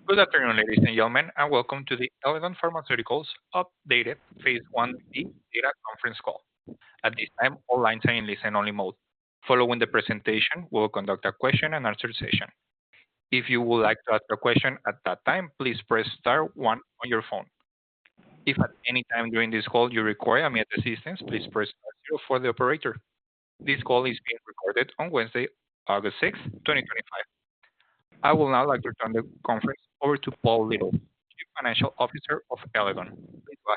Good afternoon, ladies and gentlemen, and welcome to the Eledon Pharmaceuticals updated Phase 1b data conference call. At this time, all lines are in listen-only mode. Following the presentation, we will conduct a question and answer session. If you would like to ask a question at that time, please press star one on your phone. If at any time during this call you require immediate assistance, please press star zero for the operator. This call is being recorded on Wednesday, August 6, 2025. I will now like to turn the conference over to Paul Little, Chief Financial Officer of Eledon. Please go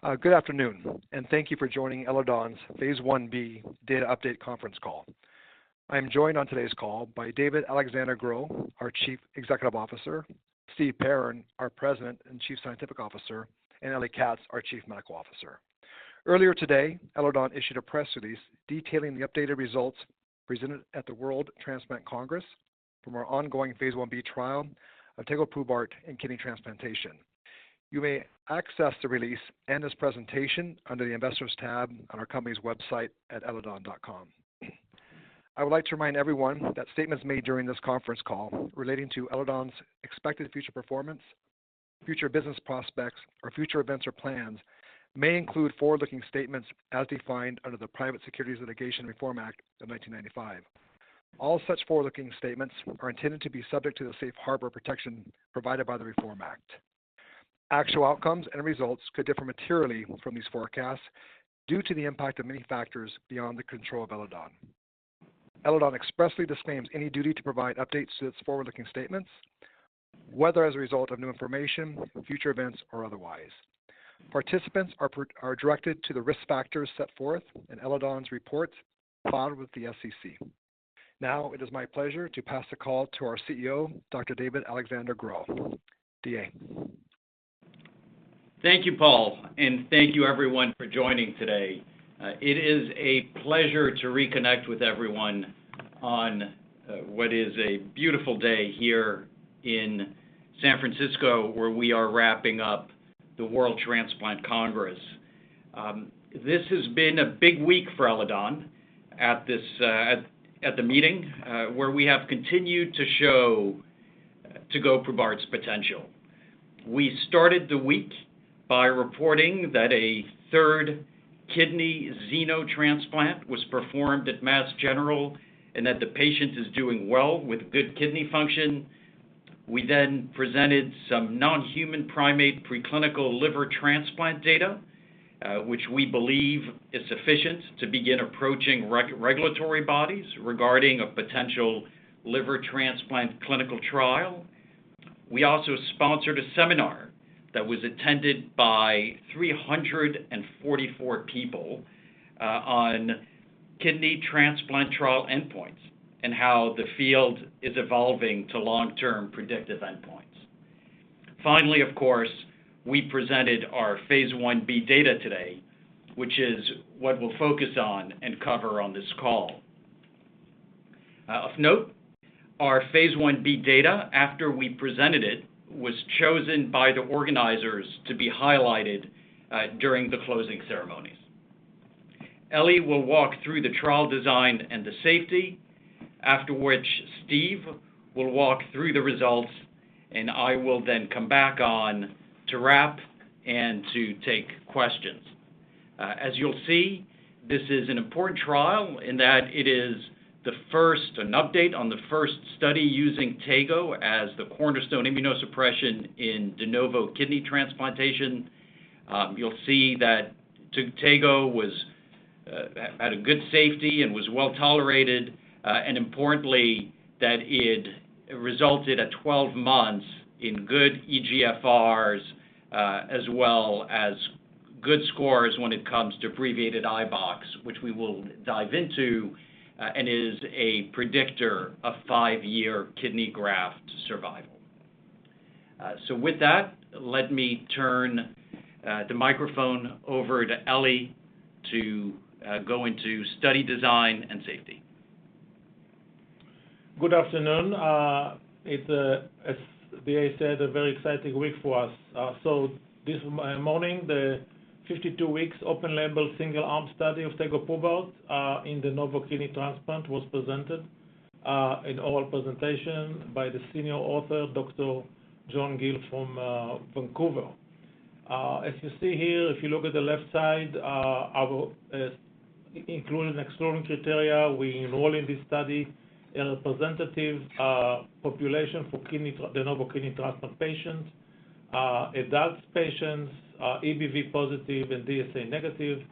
ahead. Good afternoon, and thank you for joining Eledon's Phase 1b Data Update Conference Call. I am joined on today's call by David Alexander Groh, our Chief Executive Officer, Steve Perrin, our President and Chief Scientific Officer, and Ellie Katz, our Chief Medical Officer. Earlier today, Eledon issued a press release detailing the updated results presented at the World Transplant Congress from our ongoing Phase 1b trial of Tegoprubart in kidney transplantation. You may access the release and this presentation under the Investors tab on our company's website at eledon.com. I would like to remind everyone that statements made during this conference call relating to Eledon's expected future performance, future business prospects, or future events or plans may include forward-looking statements as defined under the Private Securities Litigation Reform Act of 1995. All such forward-looking statements are intended to be subject to the safe harbor protection provided by the Reform Act. Actual outcomes and results could differ materially from these forecasts due to the impact of many factors beyond the control of Eledon. Eledon expressly disclaims any duty to provide updates to its forward-looking statements, whether as a result of new information, future events, or otherwise. Participants are directed to the risk factors set forth in Eledon's reports filed with the SEC. Now, it is my pleasure to pass the call to our CEO, Dr. David Alexander Groh. DA. Thank you, Paul, and thank you everyone for joining today. It is a pleasure to reconnect with everyone on what is a beautiful day here in San Francisco, where we are wrapping up the World Transplant Congress. This has been a big week for Eledon at the meeting, where we have continued to show Tegoprubart's potential. We started the week by reporting that a third kidney xenotransplant was performed at Mass General and that the patient is doing well with good kidney function. We then presented some non-human primate preclinical liver transplant data, which we believe is sufficient to begin approaching regulatory bodies regarding a potential liver transplant clinical trial. We also sponsored a seminar that was attended by 344 people on kidney transplant trial endpoints and how the field is evolving to long-term predictive endpoints. Finally, of course, we presented our Phase 1b data today, which is what we'll focus on and cover on this call. Of note, our Phase 1b data, after we presented it, was chosen by the organizers to be highlighted during the closing ceremonies. Ellie will walk through the trial design and the safety, after which Steve will walk through the results, and I will then come back on to wrap and to take questions. As you'll see, this is an important trial in that it is an update on the first study using Tego as the cornerstone immunosuppression in de novo kidney transplantation. You'll see that Tego had a good safety and was well tolerated, and importantly, that it resulted at 12 months in good eGFRs, as well as good scores when it comes to abbreviated iBox, which we will dive into, and is a predictor of 5-year kidney graft survival. So with that, let me turn the microphone over to Ellie to go into study design and safety. Good afternoon. It's, as DA said, a very exciting week for us. So this morning, the 52 weeks open label single arm study of Tegoprubart in de novo kidney transplant was presented. an oral presentation by the senior author, Dr. John Gill from Vancouver. As you see here, if you look at the left side, our inclusion and exclusion criteria, we enroll in this study a representative population for de novo kidney transplant patients, adult patients, EBV positive and DSA negative.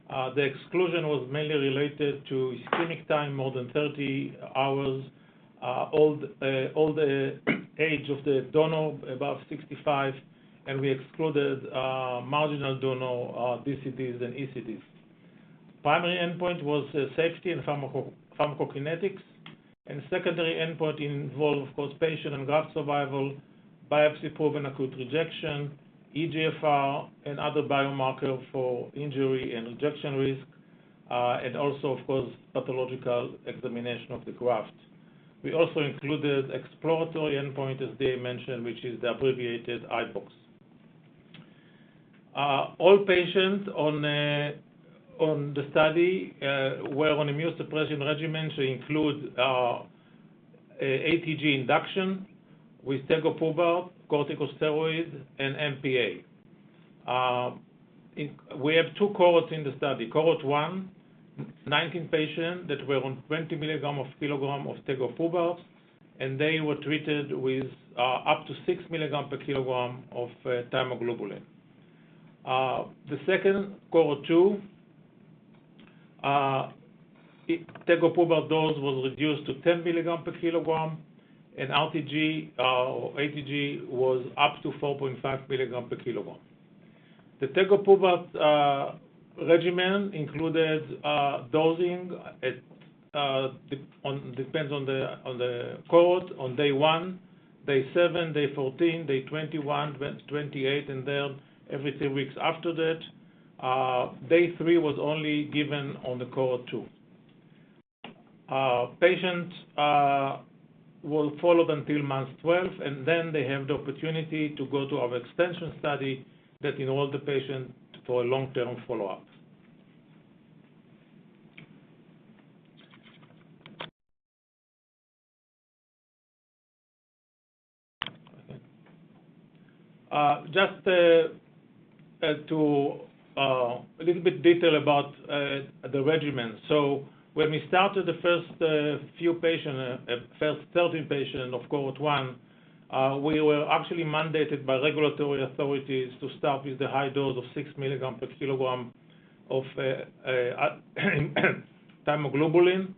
The exclusion was mainly related to ischemic time, more than 30 hours, old age of the donor, above 65, and we excluded marginal donor DCDs and ECDs. Primary endpoint was safety and pharmacokinetics, and secondary endpoint involved, of course, patient and graft survival, biopsy-proven acute rejection, EGFR, and other biomarker for injury and rejection risk, and also, of course, pathological examination of the graft. We also included exploratory endpoint, as Dave mentioned, which is the abbreviated IBOX. All patients on the study were on immunosuppression regimen to include ATG induction with Tegoprubart, corticosteroid, and MPA. We have two cohorts in the study. Cohort 1, 19 patients that were on 20 milligram of kilogram of Tegoprubart, and they were treated with up to 6 milligram per kilogram of thymoglobulin. The second, cohort 2, Tegoprubart dose was reduced to 10 milligram per kilogram, and RTG or ATG was up to 4.5 milligram per kilogram. The Tegoprubart regimen included dosing depends on the cohort, on day 1, day 7, day 14, day 21, 28, and then every 3 weeks after that. Day 3 was only given on the cohort 2. Patients will follow until month 12, and then they have the opportunity to go to our extension study that enrolled the patient for a long-term follow-up. Just to a little bit detail about the regimen. So when we started the first few patients, first 13 patients of cohort 1, we were actually mandated by regulatory authorities to start with the high dose of 6 milligram per kilogram of thymoglobulin.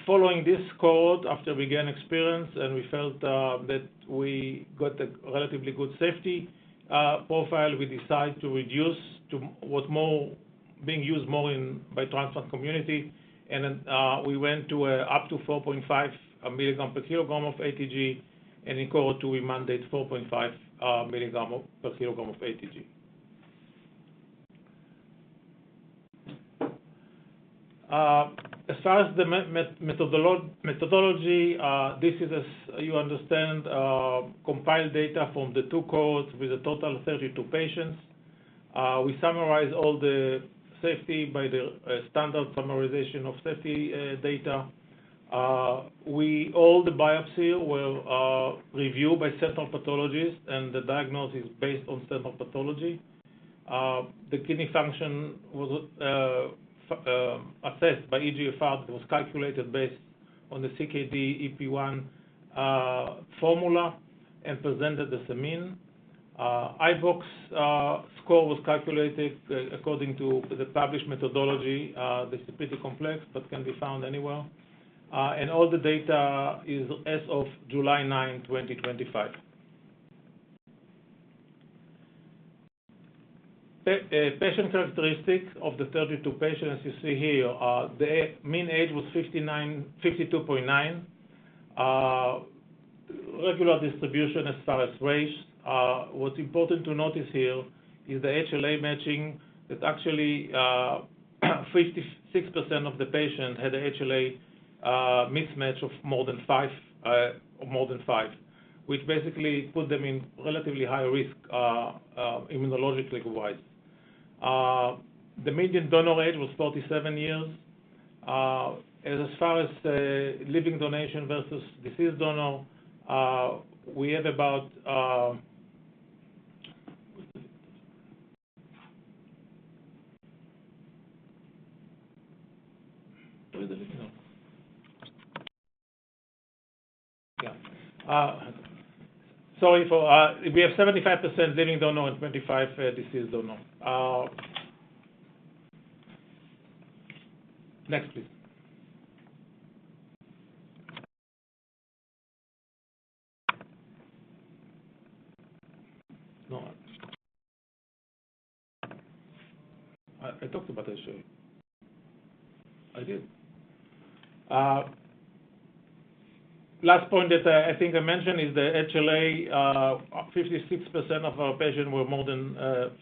Following this cohort, after we gained experience and we felt that we got a relatively good safety profile, we decided to reduce to what's more being used more by transplant community, and then we went to up to 4.5 milligram per kilogram of ATG, and in cohort 2 we mandate 4.5 milligram per kilogram of ATG. As far as the methodology, this is, as you understand, compiled data from the 2 cohorts with a total of 32 patients. We summarize all the safety by the standard summarization of safety data. All the biopsy were reviewed by central pathologists, and the diagnosis is based on central pathology. The kidney function was assessed by EGFR that was calculated based on the CKD EP1 formula and presented as a mean. IBOX score was calculated according to the published methodology. This is pretty complex, but can be found anywhere. And all the data is as of July 9, 2025. Patient characteristics of the 32 patients you see here, the mean age was 52.9. Regular distribution as far as race. What's important to notice here is the HLA matching, that actually 56% of the patients had a HLA mismatch of more than 5, which basically put them in relatively high risk immunologically wise. The median donor age was 47 years. As far as living donation versus deceased donor, we have about sorry for we have 75% living donor and 25 deceased donor. Next, please. No, I talked about this. I did. Last point that I think I mentioned is the HLA. 56% of our patients were more than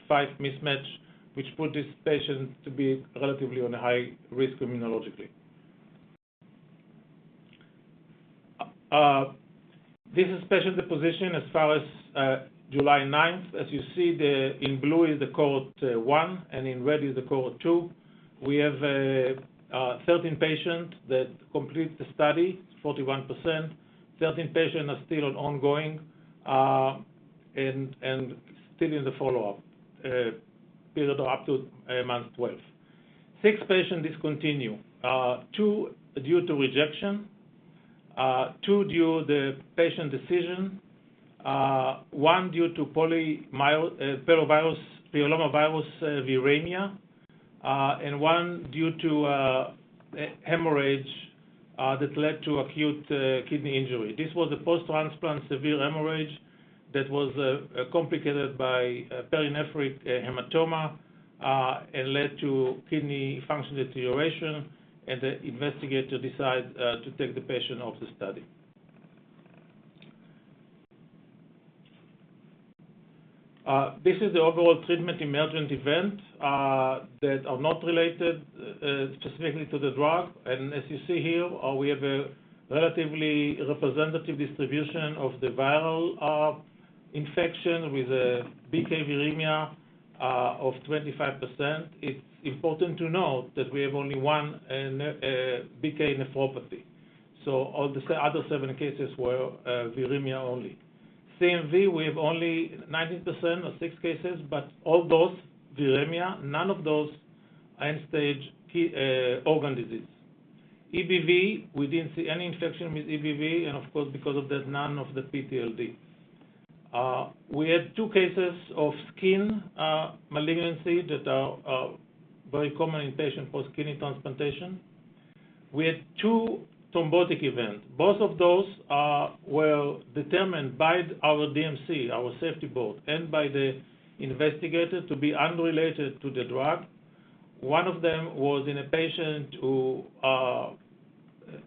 5 mismatch, which put this patient to be relatively on a high risk immunologically. This is patient deposition as far as July 9th. As you see, in blue is the cohort 1, and in red is the cohort 2. We have 13 patients that complete the study, 41%. 13 patients are still ongoing and still in the follow-up period up to month 12. 6 patients discontinue, 2 due to rejection, 2 due to the patient decision, 1 due to pylomavirus viremia, and 1 due to hemorrhage that led to acute kidney injury. This was a post-transplant severe hemorrhage that was complicated by perinephric hematoma and led to kidney function deterioration, and the investigator decided to take the patient off the study. This is the overall treatment emergent event that are not related specifically to the drug. And as you see here, we have a relatively representative distribution of the viral infection with a BK viremia of 25%. It's important to note that we have only 1 BK nephropathy. So all the other 7 cases were viremia only. CMV, we have only 19% or 6 cases, but all those viremia, none of those end-stage organ disease. EBV, we didn't see any infection with EBV, and of course, because of that, none of the PTLD. We had 2 cases of skin malignancy that are very common in patients post-kidney transplantation. We had 2 thrombotic events. Both of those were determined by our DMC, our safety board, and by the investigator to be unrelated to the drug. One of them was in a patient who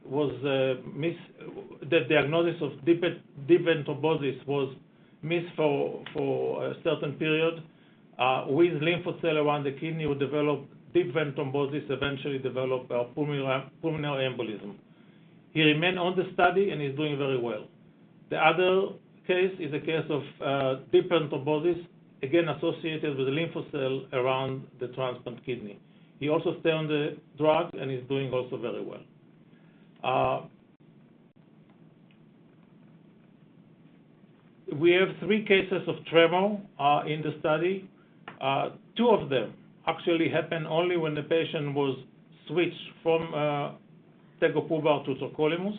was the diagnosis of deep vein thrombosis was missed for a certain period. With lymphocyte around the kidney, would develop deep vein thrombosis, eventually develop pulmonary embolism. He remained on the study and is doing very well. The other case is a case of deep vein thrombosis, again associated with the lymphocyte around the transplant kidney. He also stayed on the drug and is doing also very well. We have 3 cases of tremor in the study. 2 of them actually happened only when the patient was switched from Tegoprubart to tacrolimus,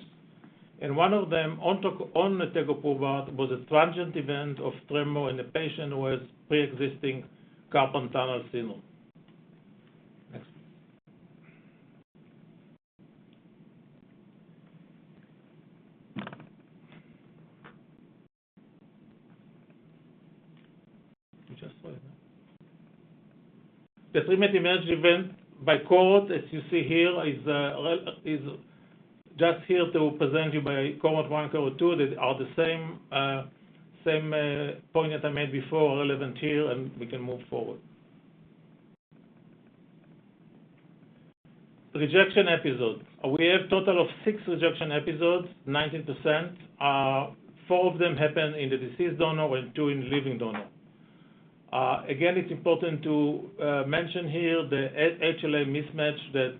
and one of them on the Tegoprubart was a transient event of tremor in a patient who has pre-existing carpal tunnel syndrome. Next. You just saw it, no? The treatment emergent event by cohort, as you see here, is just here to present you by cohort 1, cohort 2. They are the same point that I made before, relevant here, and we can move forward. Rejection episodes. We have total of 6 rejection episodes, 19%. 4 of them happen in the deceased donor and 2 in living donor. Again, it's important to mention here the HLA mismatch that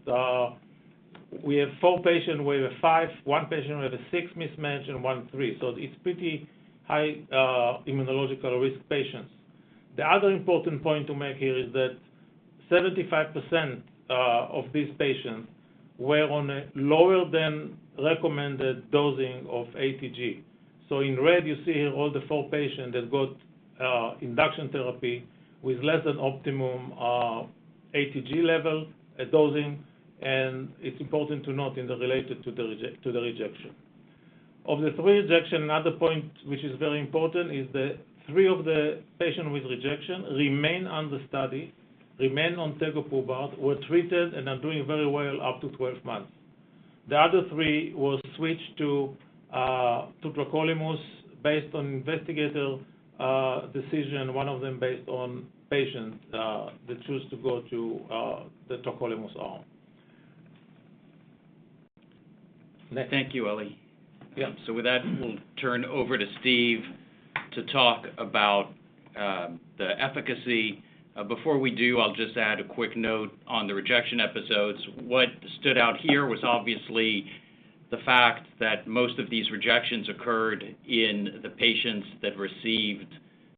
we have 4 patients, we have a 5, 1 patient, we have a 6 mismatch, and 1 3. So it's pretty high immunological risk patients. The other important point to make here is that 75% of these patients were on a lower than recommended dosing of ATG. So in red, you see here all the 4 patients that got induction therapy with less than optimum ATG level dosing, and it's important to note in the related to the rejection. Of the 3 rejection, another point which is very important is that 3 of the patients with rejection remain on the study, remain on Tegoprubart, were treated and are doing very well up to 12 months. The other 3 was switched to tacrolimus based on investigator decision, one of them based on patients that choose to go to the tacrolimus arm. Thank you, Eli. Yeah. So with that, we'll turn over to Steve to talk about the efficacy. Before we do, I'll just add a quick note on the rejection episodes. What stood out here was obviously the fact that most of these rejections occurred in the patients that received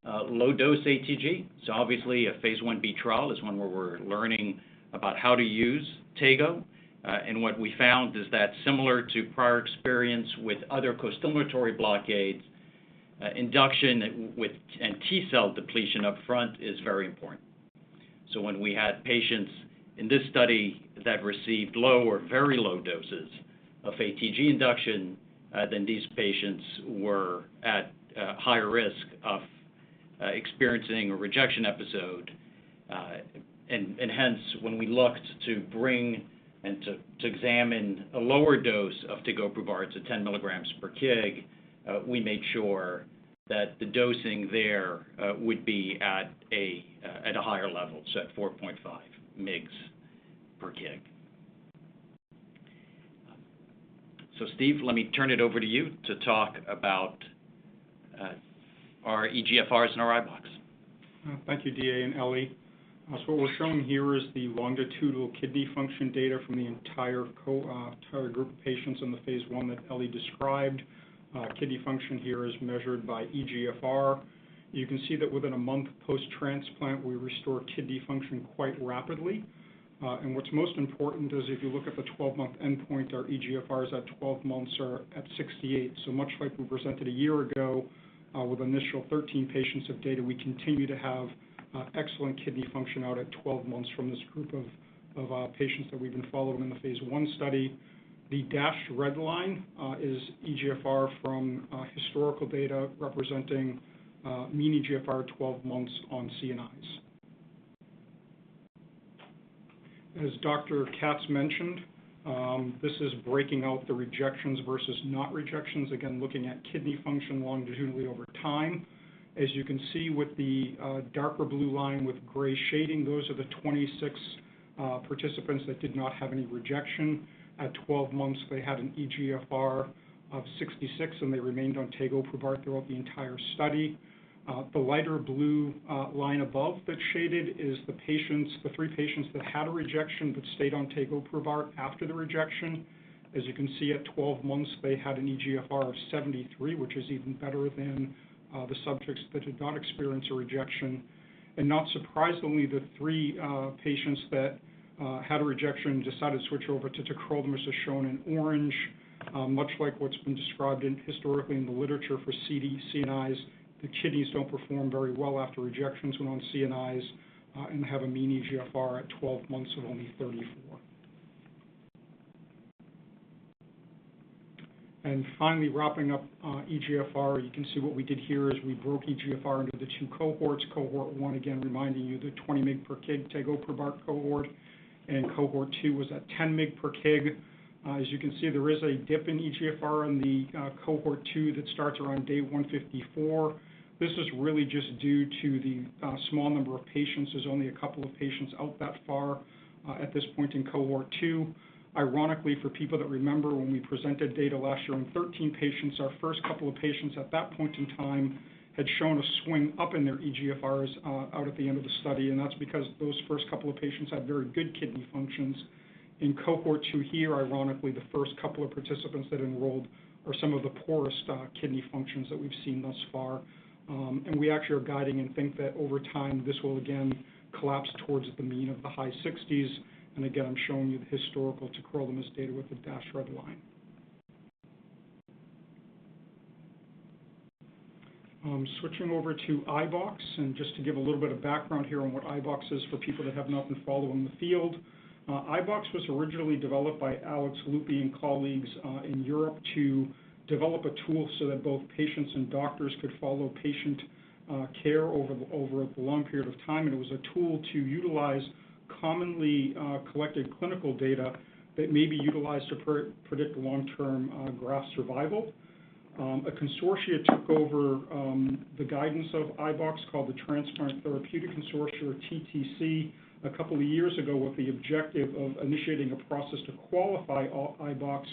low-dose ATG. So obviously, a phase 1b trial is one where we're learning about how to use Tego. And what we found is that similar to prior experience with other costimulatory blockades, induction with and T-cell depletion up front is very important. So when we had patients in this study that received low or very low doses of ATG induction, then these patients were at higher risk of experiencing a rejection episode. And hence, when we looked to bring and to examine a lower dose of Tegoprubart to 10 milligrams per kg, we made sure that the dosing there would be at a higher level, so at 4.5 mg per kg. So Steve, let me turn it over to you to talk about our EGFRs and our iBox. Thank you, DA and Ellie. So what we're showing here is the longitudinal kidney function data from the entire group of patients in the phase 1 that Ellie described. Kidney function here is measured by EGFR. You can see that within a month post-transplant, we restore kidney function quite rapidly. And what's most important is if you look at the 12-month endpoint, our EGFRs at 12 months are at 68. So much like we presented a year ago with initial 13 patients of data, we continue to have excellent kidney function out at 12 months from this group of patients that we've been following in the phase 1 study. The dashed red line is EGFR from historical data representing mean EGFR 12 months on CNIs. As Dr. Katz mentioned, this is breaking out the rejections versus not rejections, again looking at kidney function longitudinally over time. As you can see with the darker blue line with gray shading, those are the 26 participants that did not have any rejection. At 12 months, they had an EGFR of 66, and they remained on Tegoprubart throughout the entire study. The lighter blue line above that's shaded is the 3 patients that had a rejection but stayed on Tegoprubart after the rejection. As you can see, at 12 months, they had an EGFR of 73, which is even better than the subjects that did not experience a rejection. And not surprisingly, the 3 patients that had a rejection decided to switch over to tacrolimus as shown in orange. Much like what's been described historically in the literature for CNIs, the kidneys don't perform very well after rejections when on CNIs and have a mean EGFR at 12 months of only 34. And finally, wrapping up EGFR, you can see what we did here is we broke EGFR into the 2 cohorts. Cohort 1, again, reminding you the 20 mg per kg Tegoprubart cohort, and cohort 2 was at 10 mg per kg. As you can see, there is a dip in EGFR in the cohort 2 that starts around day 154. This is really just due to the small number of patients. There's only a couple of patients out that far at this point in cohort 2. Ironically, for people that remember when we presented data last year in 13 patients, our first couple of patients at that point in time had shown a swing up in their EGFRs out at the end of the study, and that's because those first couple of patients had very good kidney functions. In cohort 2 here, ironically, the first couple of participants that enrolled are some of the poorest kidney functions that we've seen thus far. And we actually are guiding and think that over time this will again collapse towards the mean of the high 60s. And again, I'm showing you the historical tacrolimus data with the dashed red line. Switching over to iBox, and just to give a little bit of background here on what iBox is for people that have not been following the field. iBox was originally developed by Alex Lupi and colleagues in Europe to develop a tool so that both patients and doctors could follow patient care over a long period of time. And it was a tool to utilize commonly collected clinical data that may be utilized to predict long-term graft survival. A consortia took over the guidance of iBox called the Transplant Therapeutic Consortia, or TTC, a couple of years ago with the objective of initiating a process to qualify iBox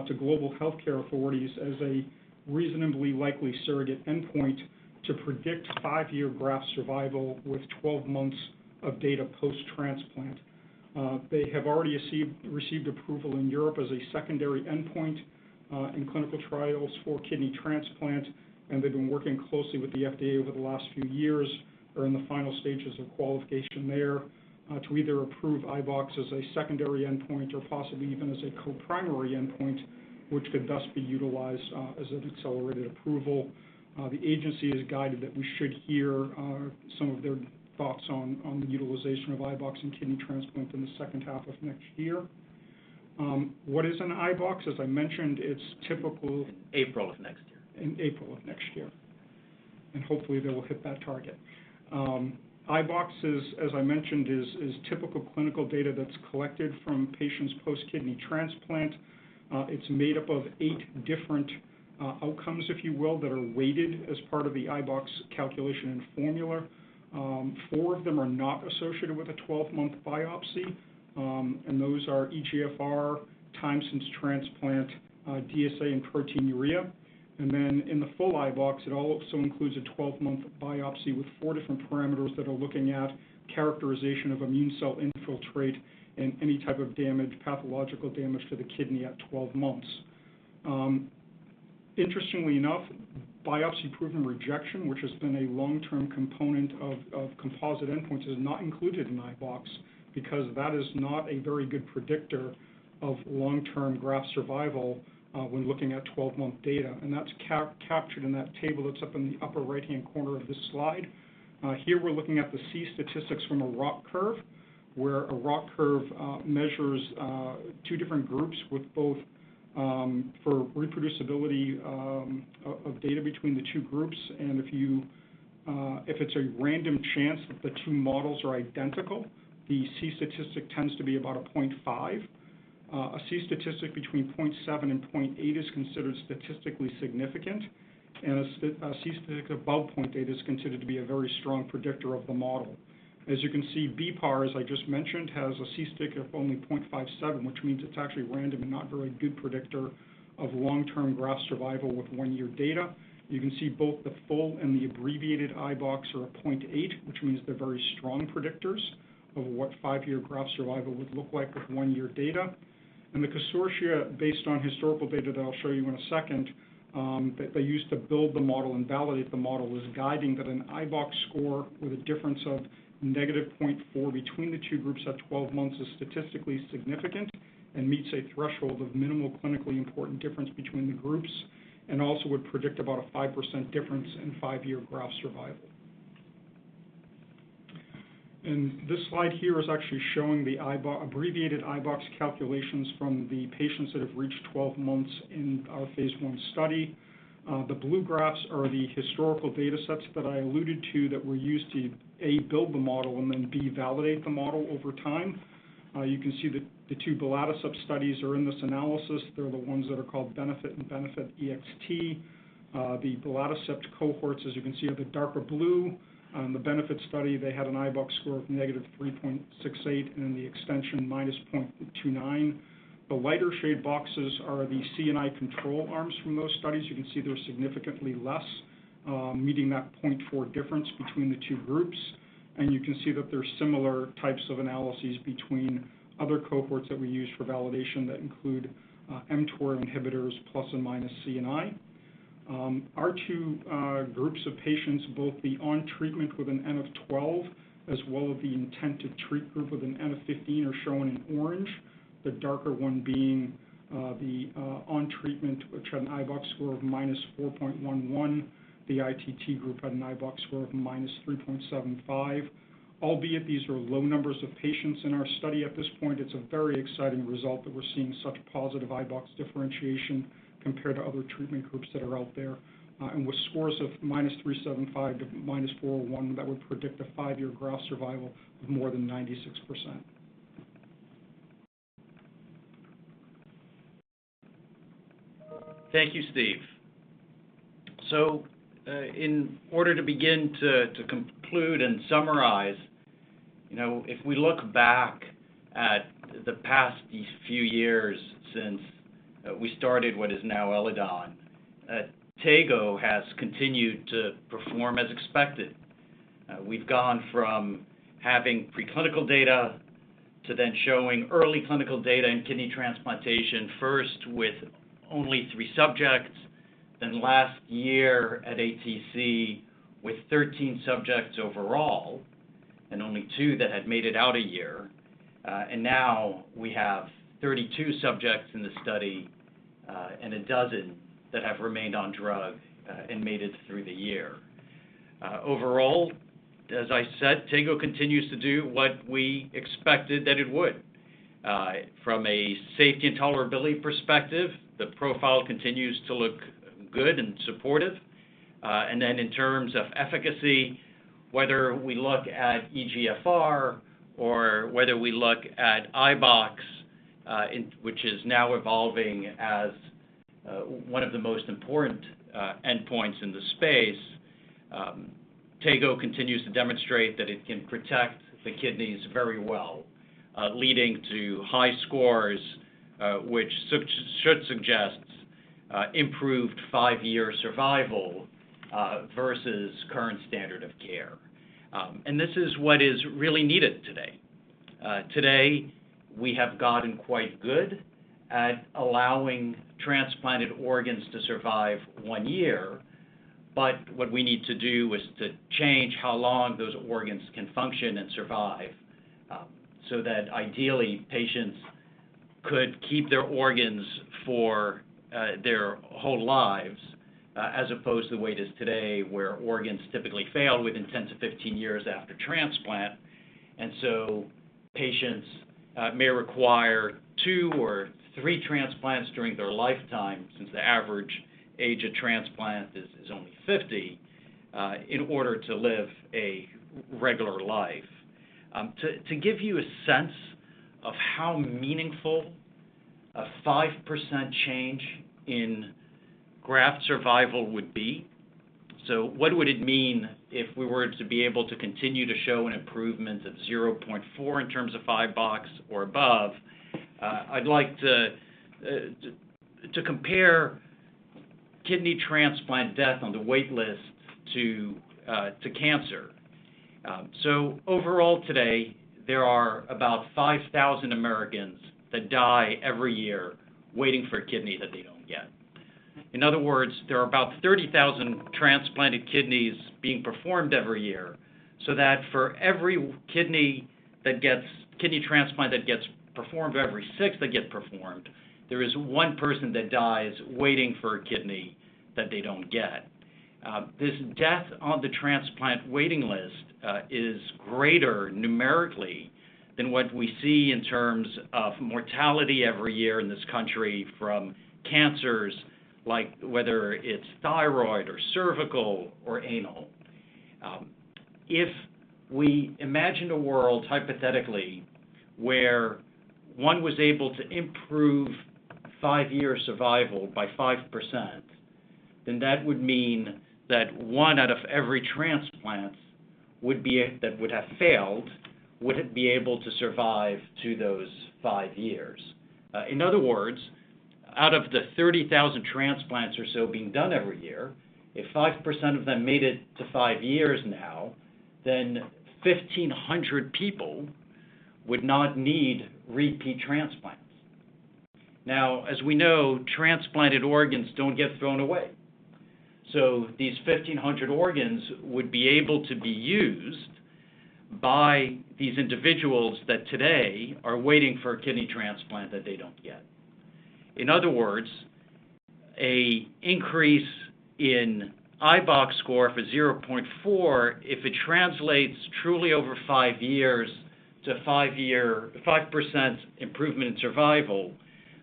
to global healthcare authorities as a reasonably likely surrogate endpoint to predict 5-year graft survival with 12 months of data post-transplant. They have already received approval in Europe as a secondary endpoint in clinical trials for kidney transplant, and they've been working closely with the FDA over the last few years, or in the final stages of qualification there, to either approve iBox as a secondary endpoint or possibly even as a co-primary endpoint, which could thus be utilized as an accelerated approval. The agency has guided that we should hear some of their thoughts on the utilization of iBox in kidney transplant in the second half of next year. What is an iBox? As I mentioned, it's typical... April of next year. In April of next year. And hopefully they will hit that target. iBox is, as I mentioned, is typical clinical data that's collected from patients post-kidney transplant. It's made up of 8 different outcomes, if you will, that are weighted as part of the iBox calculation and formula. 4 of them are not associated with a 12-month biopsy. And those are eGFR, time since transplant, DSA, and proteinuria. And then in the full iBox, it also includes a 12-month biopsy with 4 different parameters that are looking at characterization of immune cell infiltrate and any type of damage, pathological damage to the kidney at 12 months. Interestingly enough, biopsy-proven rejection, which has been a long-term component of composite endpoints, is not included in iBox, because that is not a very good predictor of long-term graft survival when looking at 12-month data. And that's captured in that table that's up in the upper right-hand corner of this slide. Here we're looking at the C statistics from a ROC curve, where a ROC curve measures 2 different groups with both for reproducibility of data between the 2 groups. And if it's a random chance that the 2 models are identical, the C statistic tends to be about a 0.5. A C statistic between 0.7 and 0.8 is considered statistically significant, and a C statistic above 0.8 is considered to be a very strong predictor of the model. As you can see, BPAR, as I just mentioned, has a C statistic of only 0.57, which means it's actually random and not very good predictor of long-term graft survival with 1-year data. You can see both the full and the abbreviated iBox are a 0.8, which means they're very strong predictors of what 5-year graft survival would look like with 1-year data. And the consortia, based on historical data that I'll show you in a second, that they used to build the model and validate the model, is guiding that an iBox score with a difference of -0.4 between the 2 groups at 12 months is statistically significant and meets a threshold of minimal clinically important difference between the groups, and also would predict about a 5% difference in 5-year graft survival. And this slide here is actually showing the abbreviated iBox calculations from the patients that have reached 12 months in our phase 1 study. The blue graphs are the historical data sets that I alluded to that were used to A, build the model, and then B, validate the model over time. You can see that the 2 belatacept studies are in this analysis. They're the ones that are called BENEFIT and BENEFIT-EXT. The belatacept cohorts, as you can see, are the darker blue. The BENEFIT study, they had an iBox score of -3.68, and in the extension, -0.29. The lighter shade boxes are the C&I control arms from those studies. You can see they're significantly less, meeting that 0.4 difference between the 2 groups. And you can see that there's similar types of analyses between other cohorts that we use for validation that include mTOR inhibitors plus and minus C and I. Our two groups of patients, both the on treatment with an N of 12 as well as the intent to treat group with an N of 15 are shown in orange, the darker one being the on treatment, which had an IBOX score of minus 4.11. The ITT group had an IBOX score of minus 3.75. Albeit these are low numbers of patients in our study at this point, it's a very exciting result that we're seeing such positive IBOX differentiation compared to other treatment groups that are out there. And with scores of minus 375 to minus 401, that would predict a 5-year graft survival of more than 96%. Thank you, Steve. So, in order to begin to conclude and summarize, if we look back at the past few years since we started what is now Eledon, Tego has continued to perform as expected. We've gone from having preclinical data to then showing early clinical data in kidney transplantation, first with only 3 subjects, then last year at ATC with 13 subjects overall, and only 2 that had made it out a year. And now we have 32 subjects in the study and a dozen that have remained on drug and made it through the year. Overall, as I said, Tego continues to do what we expected that it would. From a safety and tolerability perspective, the profile continues to look good and supportive. And then in terms of efficacy, whether we look at eGFR or whether we look at IBOX, which is now evolving as one of the most important endpoints in the space, Tego continues to demonstrate that it can protect the kidneys very well, leading to high scores, which should suggest improved 5-year survival versus current standard of care. And this is what is really needed today. Today, we have gotten quite good at allowing transplanted organs to survive 1 year, but what we need to do is to change how long those organs can function and survive, so that ideally patients could keep their organs for their whole lives, as opposed to the way it is today, where organs typically fail within 10 to 15 years after transplant. And so patients may require 2 or 3 transplants during their lifetime, since the average age of transplant is only 50, in order to live a regular life. To give you a sense of how meaningful a 5% change in graft survival would be. So what would it mean if we were to be able to continue to show an improvement of 0.4 in terms of IBOX or above? I'd like to compare kidney transplant death on the wait list to cancer. So overall today, there are about 5,000 Americans that die every year waiting for a kidney that they don't get. In other words, there are about 30,000 transplanted kidneys being performed every year, so that for every kidney transplant that gets performed, every 6 that get performed, there is 1 person that dies waiting for a kidney that they don't get. This death on the transplant waiting list is greater numerically than what we see in terms of mortality every year in this country from cancers, like whether it's thyroid or cervical or anal. If we imagine a world, hypothetically, where one was able to improve 5-year survival by 5%, then that would mean that 1 out of every transplant that would have failed would be able to survive to those 5 years. In other words, out of the 30,000 transplants or so being done every year, if 5% of them made it to 5 years now, then 1,500 people would not need repeat transplants. Now, as we know, transplanted organs don't get thrown away. So these 1,500 organs would be able to be used by these individuals that today are waiting for a kidney transplant that they don't get. In other words, an increase in IBOX score for 0.4, if it translates truly over 5 years to 5% improvement in survival,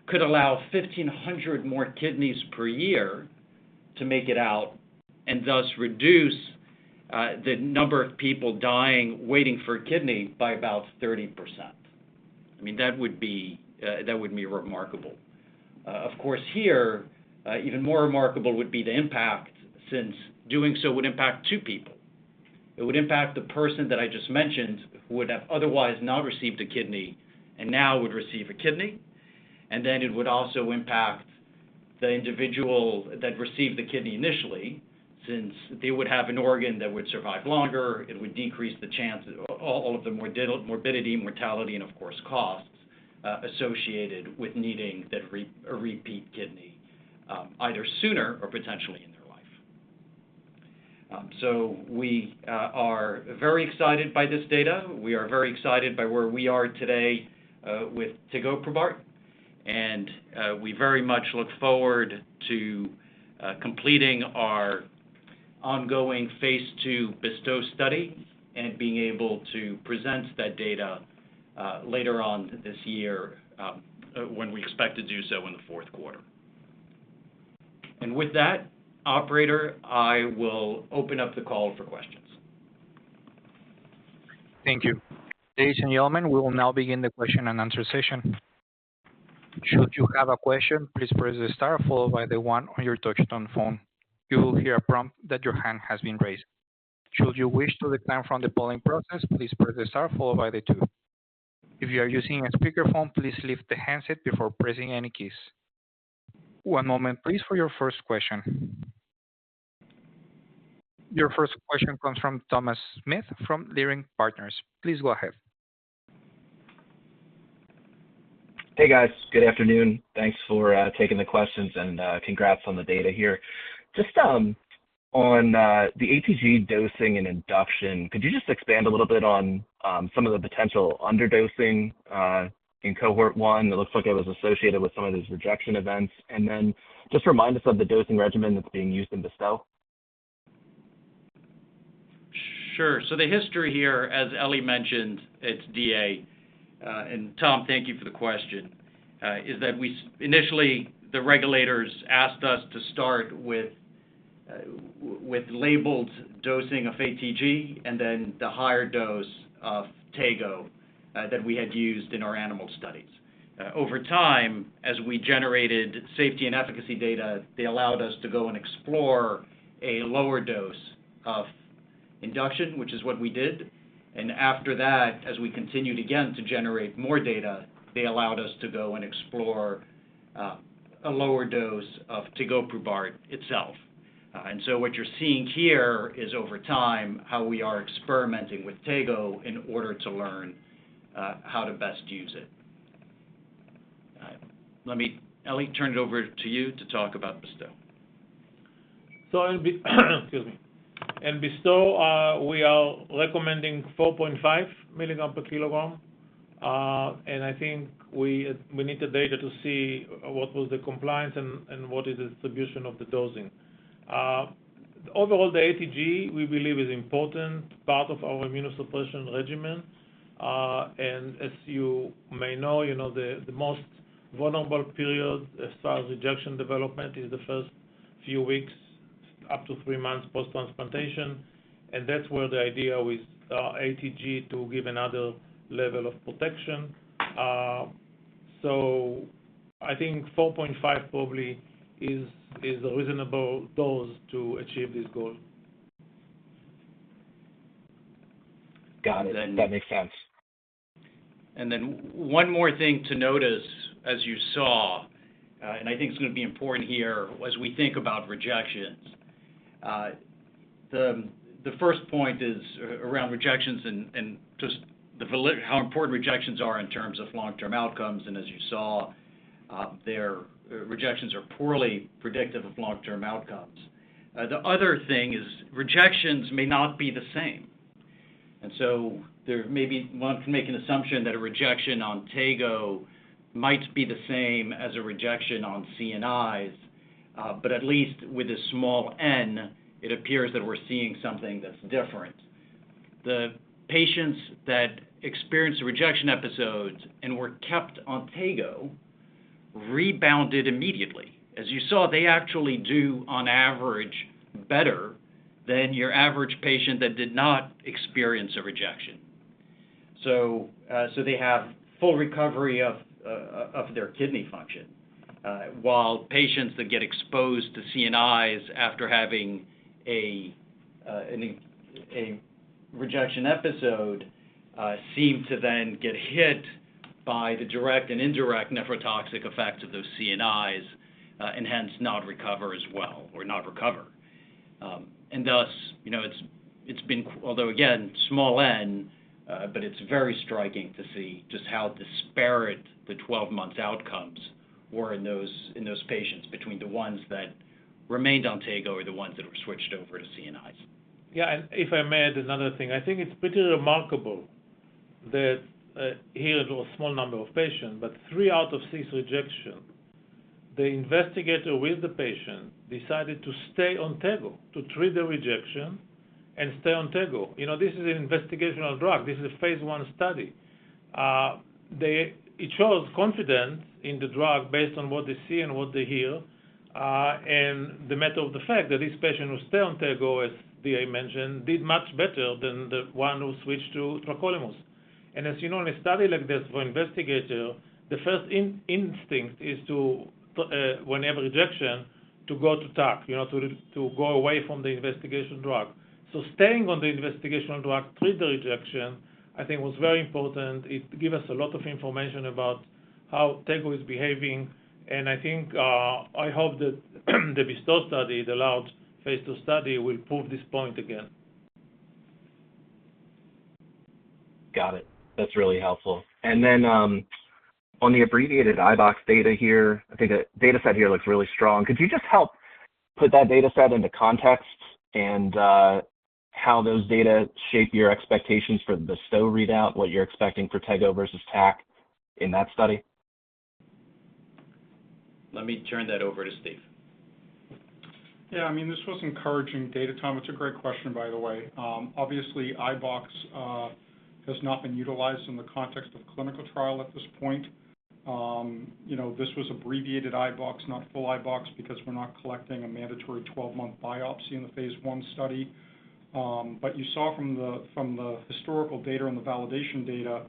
could allow 1,500 more kidneys per year to make it out, and thus reduce the number of people dying waiting for a kidney by about 30%. I mean, that would be remarkable. Of course, here, even more remarkable would be the impact, since doing so would impact two people. It would impact the person that I just mentioned, who would have otherwise not received a kidney and now would receive a kidney. And then it would also impact the individual that received the kidney initially, since they would have an organ that would survive longer. It would decrease the chance, all of the morbidity, mortality, and of course costs associated with needing a repeat kidney, either sooner or potentially in their life. So we are very excited by this data. We are very excited by where we are today with Tegoprubart, and we very much look forward to completing our ongoing phase 2 BESTOW study and being able to present that data later on this year, when we expect to do so in the fourth quarter. And with that, operator, I will open up the call for questions. Thank you. Ladies and gentlemen, we will now begin the question and answer session. Should you have a question, please press the star followed by the 1 on your touch-tone phone. You will hear a prompt that your hand has been raised. Should you wish to decline from the polling process, please press the star followed by the 2. If you are using a speakerphone, please lift the handset before pressing any keys. One moment, please, for your first question. Your first question comes from Thomas Smith from Leerink Partners. Please go ahead. Hey guys, good afternoon. Thanks for taking the questions, and congrats on the data here. Just on the ATG dosing and induction, could you just expand a little bit on some of the potential underdosing in cohort 1? It looks like it was associated with some of these rejection events. And then just remind us of the dosing regimen that's being used in BESTOW. Sure. So the history here, as Ellie mentioned, it's DA. And Tom, thank you for the question, is that initially the regulators asked us to start with labeled dosing of ATG and then the higher dose of Tego that we had used in our animal studies. Over time, as we generated safety and efficacy data, they allowed us to go and explore a lower dose of induction, which is what we did. And after that, as we continued again to generate more data, they allowed us to go and explore a lower dose of Tegoprubart itself. And so what you're seeing here is over time how we are experimenting with Tego in order to learn how to best use it. Let me, Ellie, turn it over to you to talk about BESTOW. So excuse me. In BESTOW, we are recommending 4.5 milligram per kilogram, and I think we need the data to see what was the compliance and what is the distribution of the dosing. Overall, the ATG, we believe, is important part of our immunosuppression regimen, and as you may know, the most vulnerable period as far as rejection development is the first few weeks up to 3 months post-transplantation, and that's where the idea with ATG to give another level of protection. So I think 4.5 probably is a reasonable dose to achieve this goal. Got it. That makes sense. And then one more thing to notice, as you saw, and I think it's going to be important here as we think about rejections. The first point is around rejections and just how important rejections are in terms of long-term outcomes, and as you saw, their rejections are poorly predictive of long-term outcomes. The other thing is rejections may not be the same. And so there maybe one can make an assumption that a rejection on Tego might be the same as a rejection on CNIs, but at least with a small n, it appears that we're seeing something that's different. The patients that experienced rejection episodes and were kept on Tego rebounded immediately. As you saw, they actually do, on average, better than your average patient that did not experience a rejection. So they have full recovery of their kidney function, while patients that get exposed to CNIs after having a rejection episode seem to then get hit by the direct and indirect nephrotoxic effects of those CNIs, and hence not recover as well, or not recover. And thus, it's been, although again, small n, but it's very striking to see just how disparate the 12 months outcomes were in those patients between the ones that remained on Tego or the ones that were switched over to CNIs. Yeah, and if I may add another thing, I think it's pretty remarkable that here it was a small number of patients, but 3 out of 6 rejection, the investigator with the patient decided to stay on Tego, to treat the rejection and stay on Tego. This is an investigational drug. This is a phase 1 study. It shows confidence in the drug based on what they see and what they hear, and the matter of the fact that this patient who stayed on Tego, as DA mentioned, did much better than the one who switched to tacrolimus. And as you know, in a study like this for investigator, the first instinct is to, whenever rejection, to go to TAC, to go away from the investigational drug. So staying on the investigational drug, treat the rejection, I think was very important. It gave us a lot of information about how Tego is behaving, and I think, I hope that the BESTOW study, the large phase 2 study, will prove this point again. Got it. That's really helpful. And then on the abbreviated iBox data here, I think the data set here looks really strong. Could you just help put that data set into context and how those data shape your expectations for the BESTOW readout, what you're expecting for Tego versus TAC in that study? Let me turn that over to Steve. Yeah, this was encouraging data, Tom. It's a great question, by the way. Obviously, iBox has not been utilized in the context of clinical trial at this point. This was abbreviated iBox, not full iBox, because we're not collecting a mandatory 12-month biopsy in the phase 1 study. But you saw from the historical data and the validation data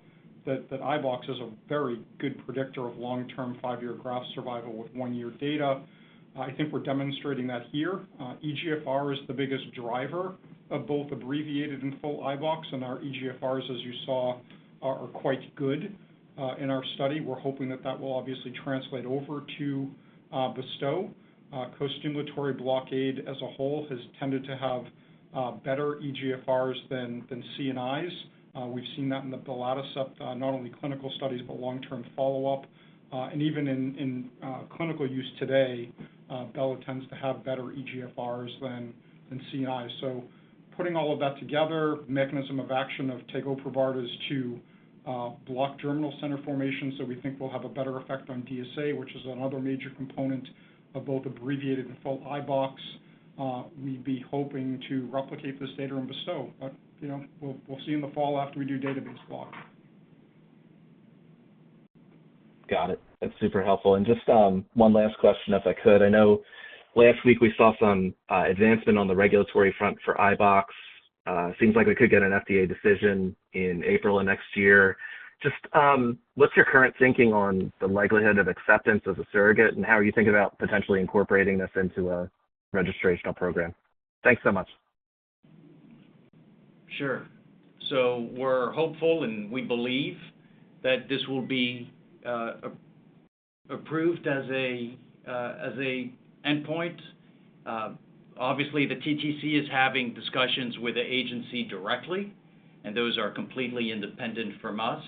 that iBox is a very good predictor of long-term 5-year graft survival with 1-year data. I think we're demonstrating that here. EGFR is the biggest driver of both abbreviated and full iBox, and our EGFRs, as you saw, are quite good in our study. We're hoping that will obviously translate over to BESTOW. Co-stimulatory blockade as a whole has tended to have better EGFRs than CNIs. We've seen that in the belatacept, not only clinical studies, but long-term follow-up. And even in clinical use today, Bela tends to have better EGFRs than CNIs. So putting all of that together, mechanism of action of Tegoprubart is to block germinal center formation, so we think we'll have a better effect on DSA, which is another major component of both abbreviated and full iBox. We'd be hoping to replicate this data in BESTOW, but we'll see in the fall after we do database lock. Got it. That's super helpful. And just one last question, if I could. I know last week we saw some advancement on the regulatory front for iBox. Seems like we could get an FDA decision in April of next year. Just what's your current thinking on the likelihood of acceptance as a surrogate, and how are you thinking about potentially incorporating this into a registrational program? Thanks so much. Sure. So we're hopeful, and we believe that this will be approved as a endpoint. Obviously, the TTC is having discussions with the agency directly, and those are completely independent from us.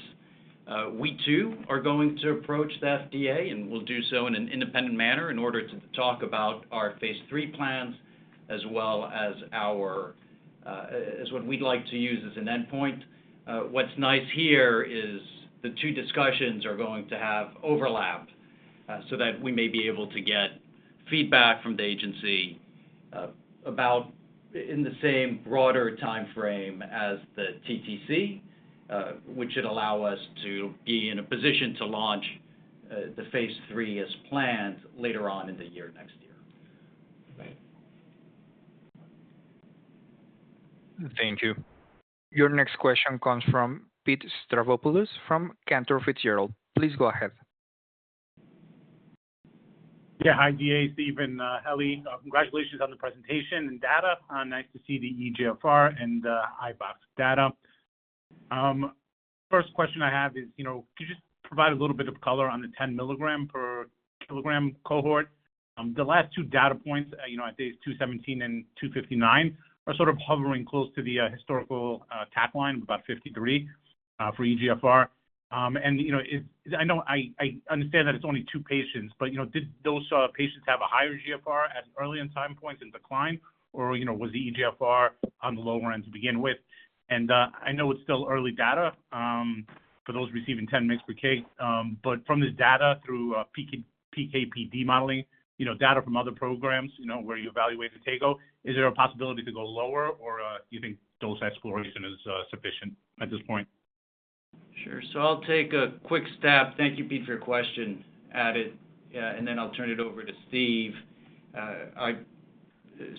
We too are going to approach the FDA, and we'll do so in an independent manner in order to talk about our phase 3 plans, as well as as what we'd like to use as an endpoint. What's nice here is the two discussions are going to have overlap, so that we may be able to get feedback from the agency about in the same broader time frame as the TTC, which should allow us to be in a position to launch the phase 3 as planned later on in the year next year. Thank you. Your next question comes from Pete Stavropoulos from Cantor Fitzgerald. Please go ahead. Yeah, hi, DA, Stephen, Ellie. Congratulations on the presentation and data. Nice to see the EGFR and IBOX data. First question I have is, could you just provide a little bit of color on the 10 milligram per kilogram cohort? The last two data points, at days 217 and 259, are sort of hovering close to the historical TAC line of about 53 for EGFR. I know I understand that it's only two patients, but did those patients have a higher GFR at early in time points and decline, or was the EGFR on the lower end to begin with? And I know it's still early data for those receiving 10 mg per kg, but from this data through PKPD modeling, data from other programs, where you evaluate the Tego, is there a possibility to go lower, or do you think dose exploration is sufficient at this point? Sure. So I'll take a quick stab. Thank you, Pete, for your question at it, and then I'll turn it over to Steve.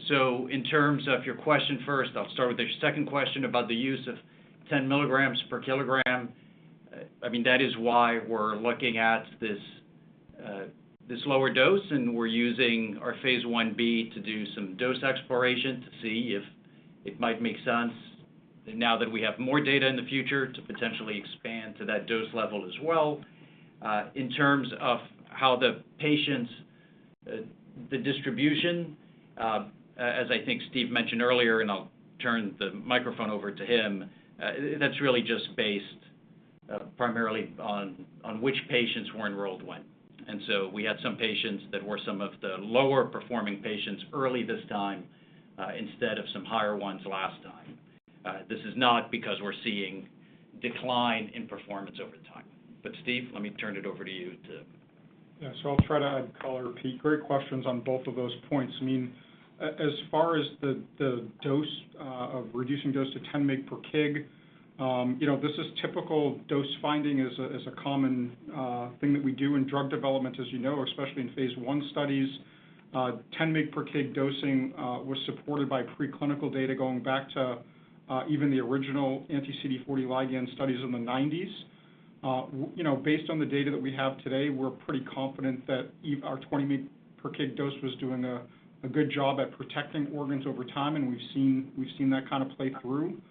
So in terms of your question first, I'll start with your second question about the use of 10 milligrams per kilogram. That is why we're looking at this lower dose, and we're using our phase 1b to do some dose exploration to see if it might make sense, now that we have more data in the future, to potentially expand to that dose level as well. In terms of how the patients, the distribution, as I think Steve mentioned earlier, and I'll turn the microphone over to him, that's really just based primarily on which patients were enrolled when. And so we had some patients that were some of the lower performing patients early this time, instead of some higher ones last time. This is not because we're seeing decline in performance over time. But Steve, let me turn it over to you to. Yeah, so I'll try to add color, Pete. Great questions on both of those points. As far as the dose of reducing dose to 10 mg per kg, this is typical dose finding is a common thing that we do in drug development, as you know, especially in phase 1 studies. 10 mg per kg dosing was supported by preclinical data going back to even the original anti-CD40 ligand studies in the 90s. Based on the data that we have today, we're pretty confident that our 20 mg per kg dose was doing a good job at protecting organs over time, and we've seen that kind of play through.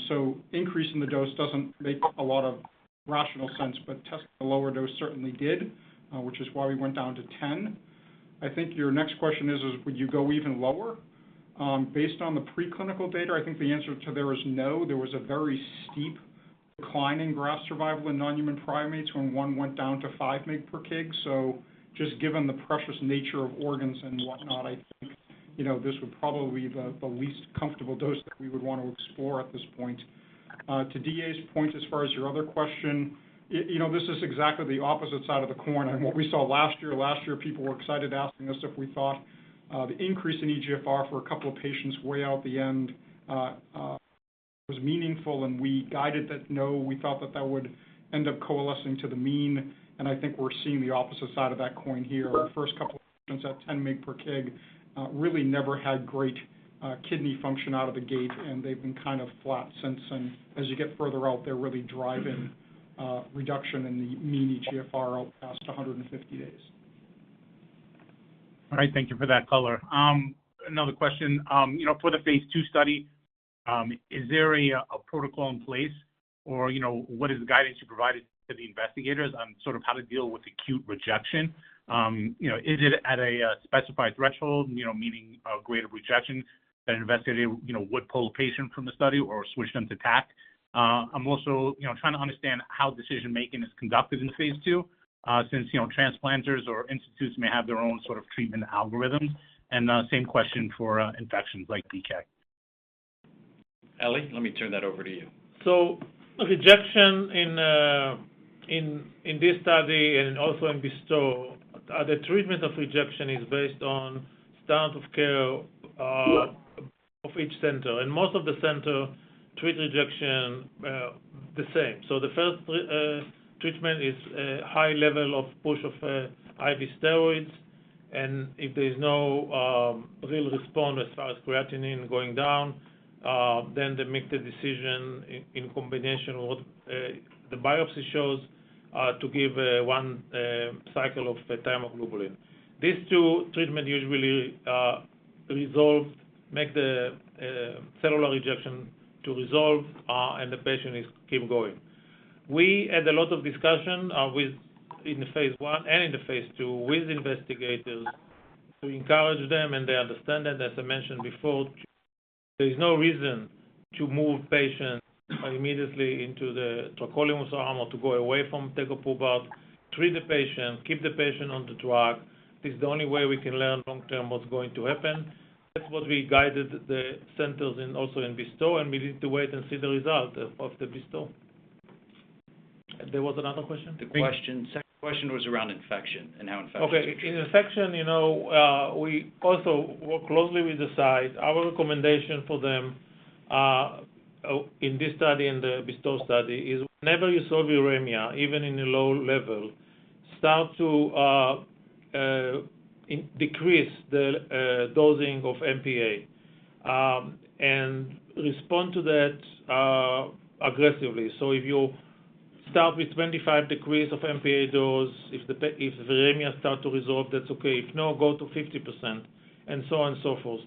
So increasing the dose doesn't make a lot of rational sense, but testing the lower dose certainly did, which is why we went down to 10. I think your next question is would you go even lower? Based on the preclinical data, I think the answer to there is no. There was a very steep decline in graft survival in non-human primates when one went down to 5 mg per kg. So just given the precious nature of organs and whatnot, I think this would probably be the least comfortable dose that we would want to explore at this point. To DA's point, as far as your other question, this is exactly the opposite side of the coin. And what we saw last year, people were excited asking us if we thought the increase in EGFR for a couple of patients way out the end was meaningful, and we guided that no, we thought that would end up coalescing to the mean, and I think we're seeing the opposite side of that coin here. Our first couple of patients at 10 mg per kg really never had great kidney function out of the gate, and they've been kind of flat since, and as you get further out, they're really driving reduction in the mean EGFR out past 150 days. All right, thank you for that color. Another question, for the phase 2 study, is there a protocol in place, or, what is the guidance you provided to the investigators on sort of how to deal with acute rejection? Is it at a specified threshold, meaning a grade of rejection that an investigator, would pull a patient from the study or switch them to TAC. I'm also, trying to understand how decision-making is conducted in phase 2, since, transplanters or institutes may have their own sort of treatment algorithms. And same question for infections like BK. Ellie, let me turn that over to you. So rejection in this study and also in BESTOW, the treatment of rejection is based on standard of care of each center, and most of the center treat rejection the same. So the first treatment is a high level of push of IV steroids, and if there is no real response as far as creatinine going down, then they make the decision in combination with what the biopsy shows to give one cycle of thymoglobulin. These two treatments usually make the cellular rejection to resolve, and the patient is keep going. We had a lot of discussion in the phase 1 and in the phase 2 with investigators to encourage them, and they understand that, as I mentioned before, there is no reason to move patients immediately into the tacrolimus arm or to go away from tegoprubart. Treat the patient, keep the patient on the drug. This is the only way we can learn long-term what's going to happen. That's what we guided the centers in, also in BESTOW, and we need to wait and see the result of the BESTOW. There was another question? Second question was around infection and how infection. Okay, in infection, we also work closely with the site. Our recommendation for them in this study and the BESTOW study is whenever you saw viremia, even in a low level, start to decrease the dosing of MPA and respond to that aggressively. So if you start with 25 degrees of MPA dose, if the viremia start to resolve, that's okay. If no, go to 50%, and so on and so forth.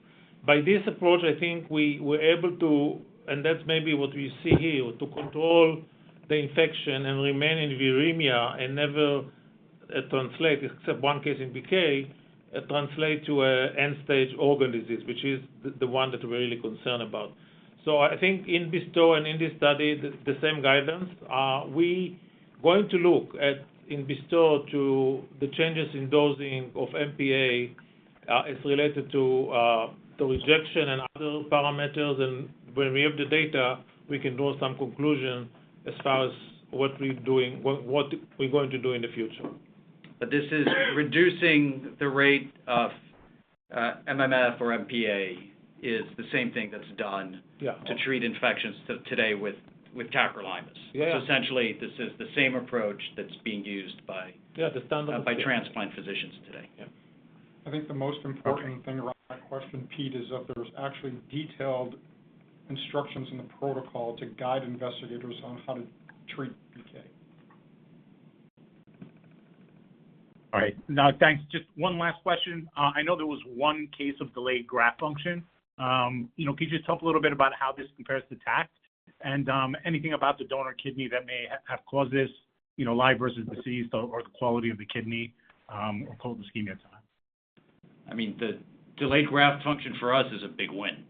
By this approach, I think we were able to, and that's maybe what we see here, to control the infection and remain in viremia and never translate, except one case in BK, translate to an end-stage organ disease, which is the one that we're really concerned about. So I think in BESTOW and in this study, the same guidance. We going to look at in BESTOW to the changes in dosing of MPA as related to rejection and other parameters, and when we have the data, we can draw some conclusion as far as what we're doing, what we're going to do in the future. But this is reducing the rate of MMF or MPA is the same thing that's done to treat infections today with tacrolimus. Yeah. So essentially, this is the same approach that's being used by transplant physicians today. Yeah. I think the most important thing around that question, Pete, is that there's actually detailed instructions in the protocol to guide investigators on how to treat BK. All right. Now, thanks. Just one last question. I know there was one case of delayed graft function. Can you just talk a little bit about how this compares to TAC, and anything about the donor kidney that may have caused this, live versus deceased, or the quality of the kidney, or cold ischemia time? I mean, the delayed graft function for us is a big win.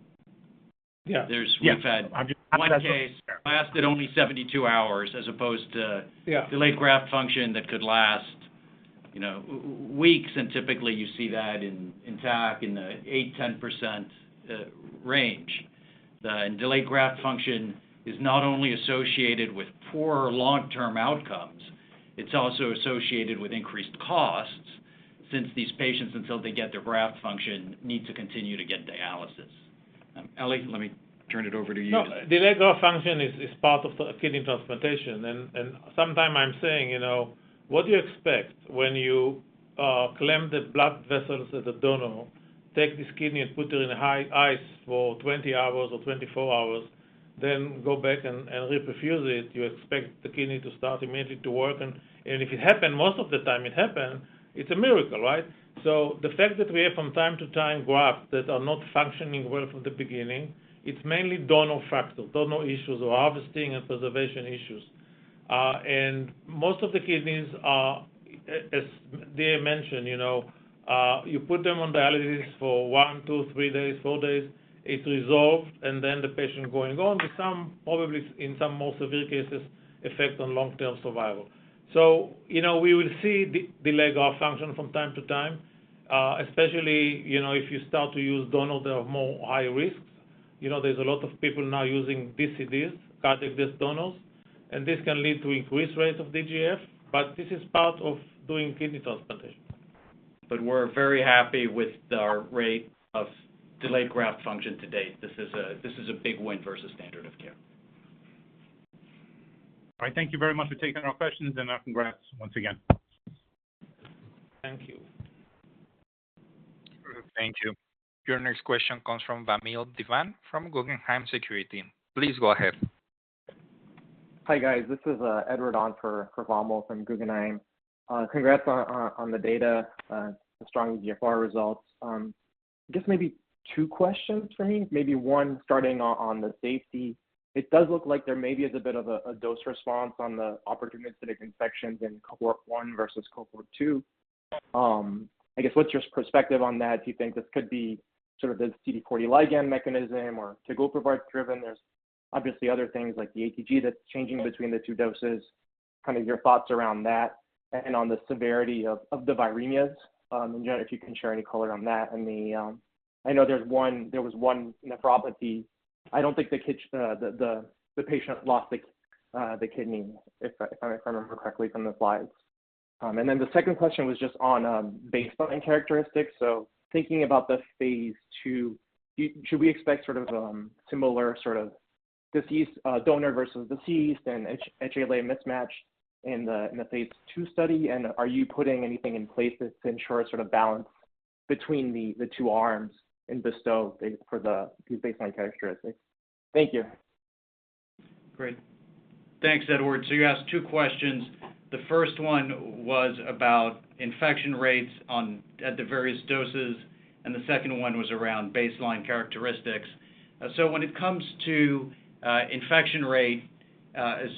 Yeah. We've had one case lasted only 72 hours, as opposed to delayed graft function that could last, weeks, and typically you see that in TAC in the 8-10% range. And delayed graft function is not only associated with poorer long-term outcomes, it's also associated with increased costs, since these patients, until they get their graft function, need to continue to get dialysis. Ellie, let me turn it over to you. No, delayed graft function is part of the kidney transplantation, and sometimes I'm saying, what do you expect when you clamp the blood vessels at the donor, take this kidney and put it in high ice for 20 hours or 24 hours, then go back and reperfuse it? You expect the kidney to start immediately to work, and if it happens, most of the time it happens, it's a miracle, right? So the fact that we have from time to time grafts that are not functioning well from the beginning, it's mainly donor factors, donor issues, or harvesting and preservation issues. And most of the kidneys are, as they mentioned, you put them on dialysis for 1, 2, 3 days, 4 days, it's resolved, and then the patient going on with some, probably in some more severe cases, effect on long-term survival. So, we will see delay graft function from time to time, especially, if you start to use donors that have more high risks. There's a lot of people now using DCDs, cardiac death donors, and this can lead to increased rates of DGF, but this is part of doing kidney transplantation. But we're very happy with our rate of delayed graft function to date. This is a big win versus standard of care. All right, thank you very much for taking our questions, and congrats once again. Thank you. Thank you. Your next question comes from Vamil Divan from Guggenheim Securities. Please go ahead. Hi, guys. This is Edward on for Vamil from Guggenheim. Congrats on the data, the strong EGFR results. I guess maybe two questions for me. Maybe one starting on the safety. It does look like there maybe is a bit of a dose response on the opportunistic infections in cohort 1 versus cohort 2. I guess what's your perspective on that? Do you think this could be sort of the CD40 ligand mechanism or Tegoprubart driven? There's obviously other things like the ATG that's changing between the two doses. Kind of your thoughts around that, and on the severity of the viremias. In general, if you can share any color on that. And I know there was one nephropathy. I don't think the patient lost the kidney, if I remember correctly from the slides. And then the second question was just on baseline characteristics. So thinking about the phase 2, should we expect sort of similar sort of deceased donor versus deceased and HLA mismatch in the phase 2 study? And are you putting anything in place to ensure sort of balance between the two arms in BESTOW for these baseline characteristics? Thank you. Great. Thanks, Edward. So you asked two questions. The first one was about infection rates at the various doses, and the second one was around baseline characteristics. So when it comes to infection rate, is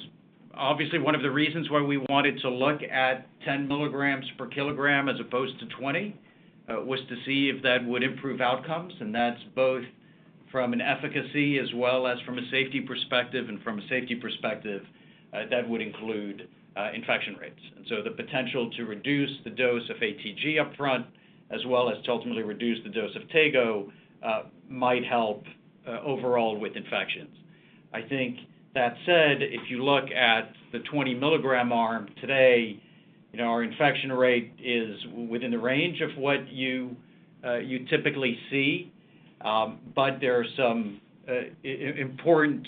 obviously one of the reasons why we wanted to look at 10 milligrams per kilogram as opposed to 20 was to see if that would improve outcomes, and that's both from an efficacy as well as from a safety perspective. And from a safety perspective, that would include infection rates. And so the potential to reduce the dose of ATG up front, as well as to ultimately reduce the dose of Tego, might help overall with infections. I think that said, if you look at the 20 milligram arm today, our infection rate is within the range of what you typically see, but there are some important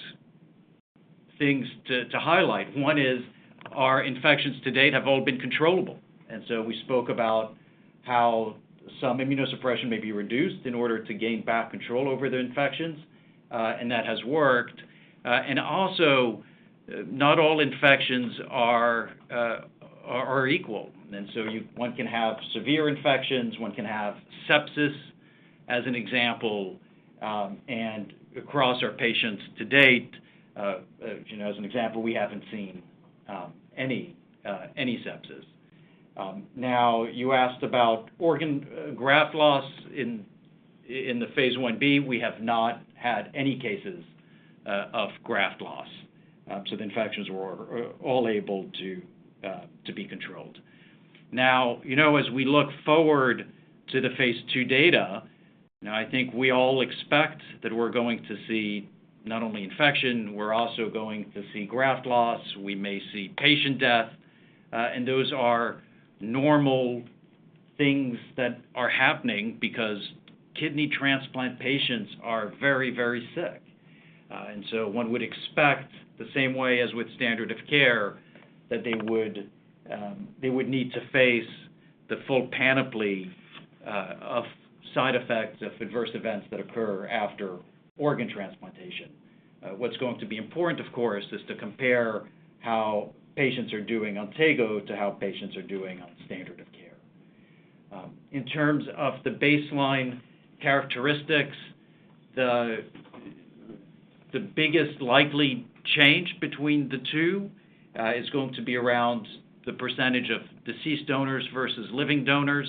things to highlight. One is our infections to date have all been controllable, and so we spoke about how some immunosuppression may be reduced in order to gain back control over the infections, and that has worked. And also, not all infections are equal. And so one can have severe infections, one can have sepsis, as an example, and across our patients to date, as an example, we haven't seen any sepsis. Now, you asked about organ graft loss in the phase 1b. We have not had any cases of graft loss. So the infections were all able to be controlled. Now, as we look forward to the phase 2 data, I think we all expect that we're going to see not only infection, we're also going to see graft loss, we may see patient death, and those are normal things that are happening because kidney transplant patients are very, very sick. And so one would expect, the same way as with standard of care, that they would need to face the full panoply of side effects of adverse events that occur after organ transplantation. What's going to be important, of course, is to compare how patients are doing on Tego to how patients are doing on standard of care. In terms of the baseline characteristics, the biggest likely change between the two is going to be around the percentage of deceased donors versus living donors.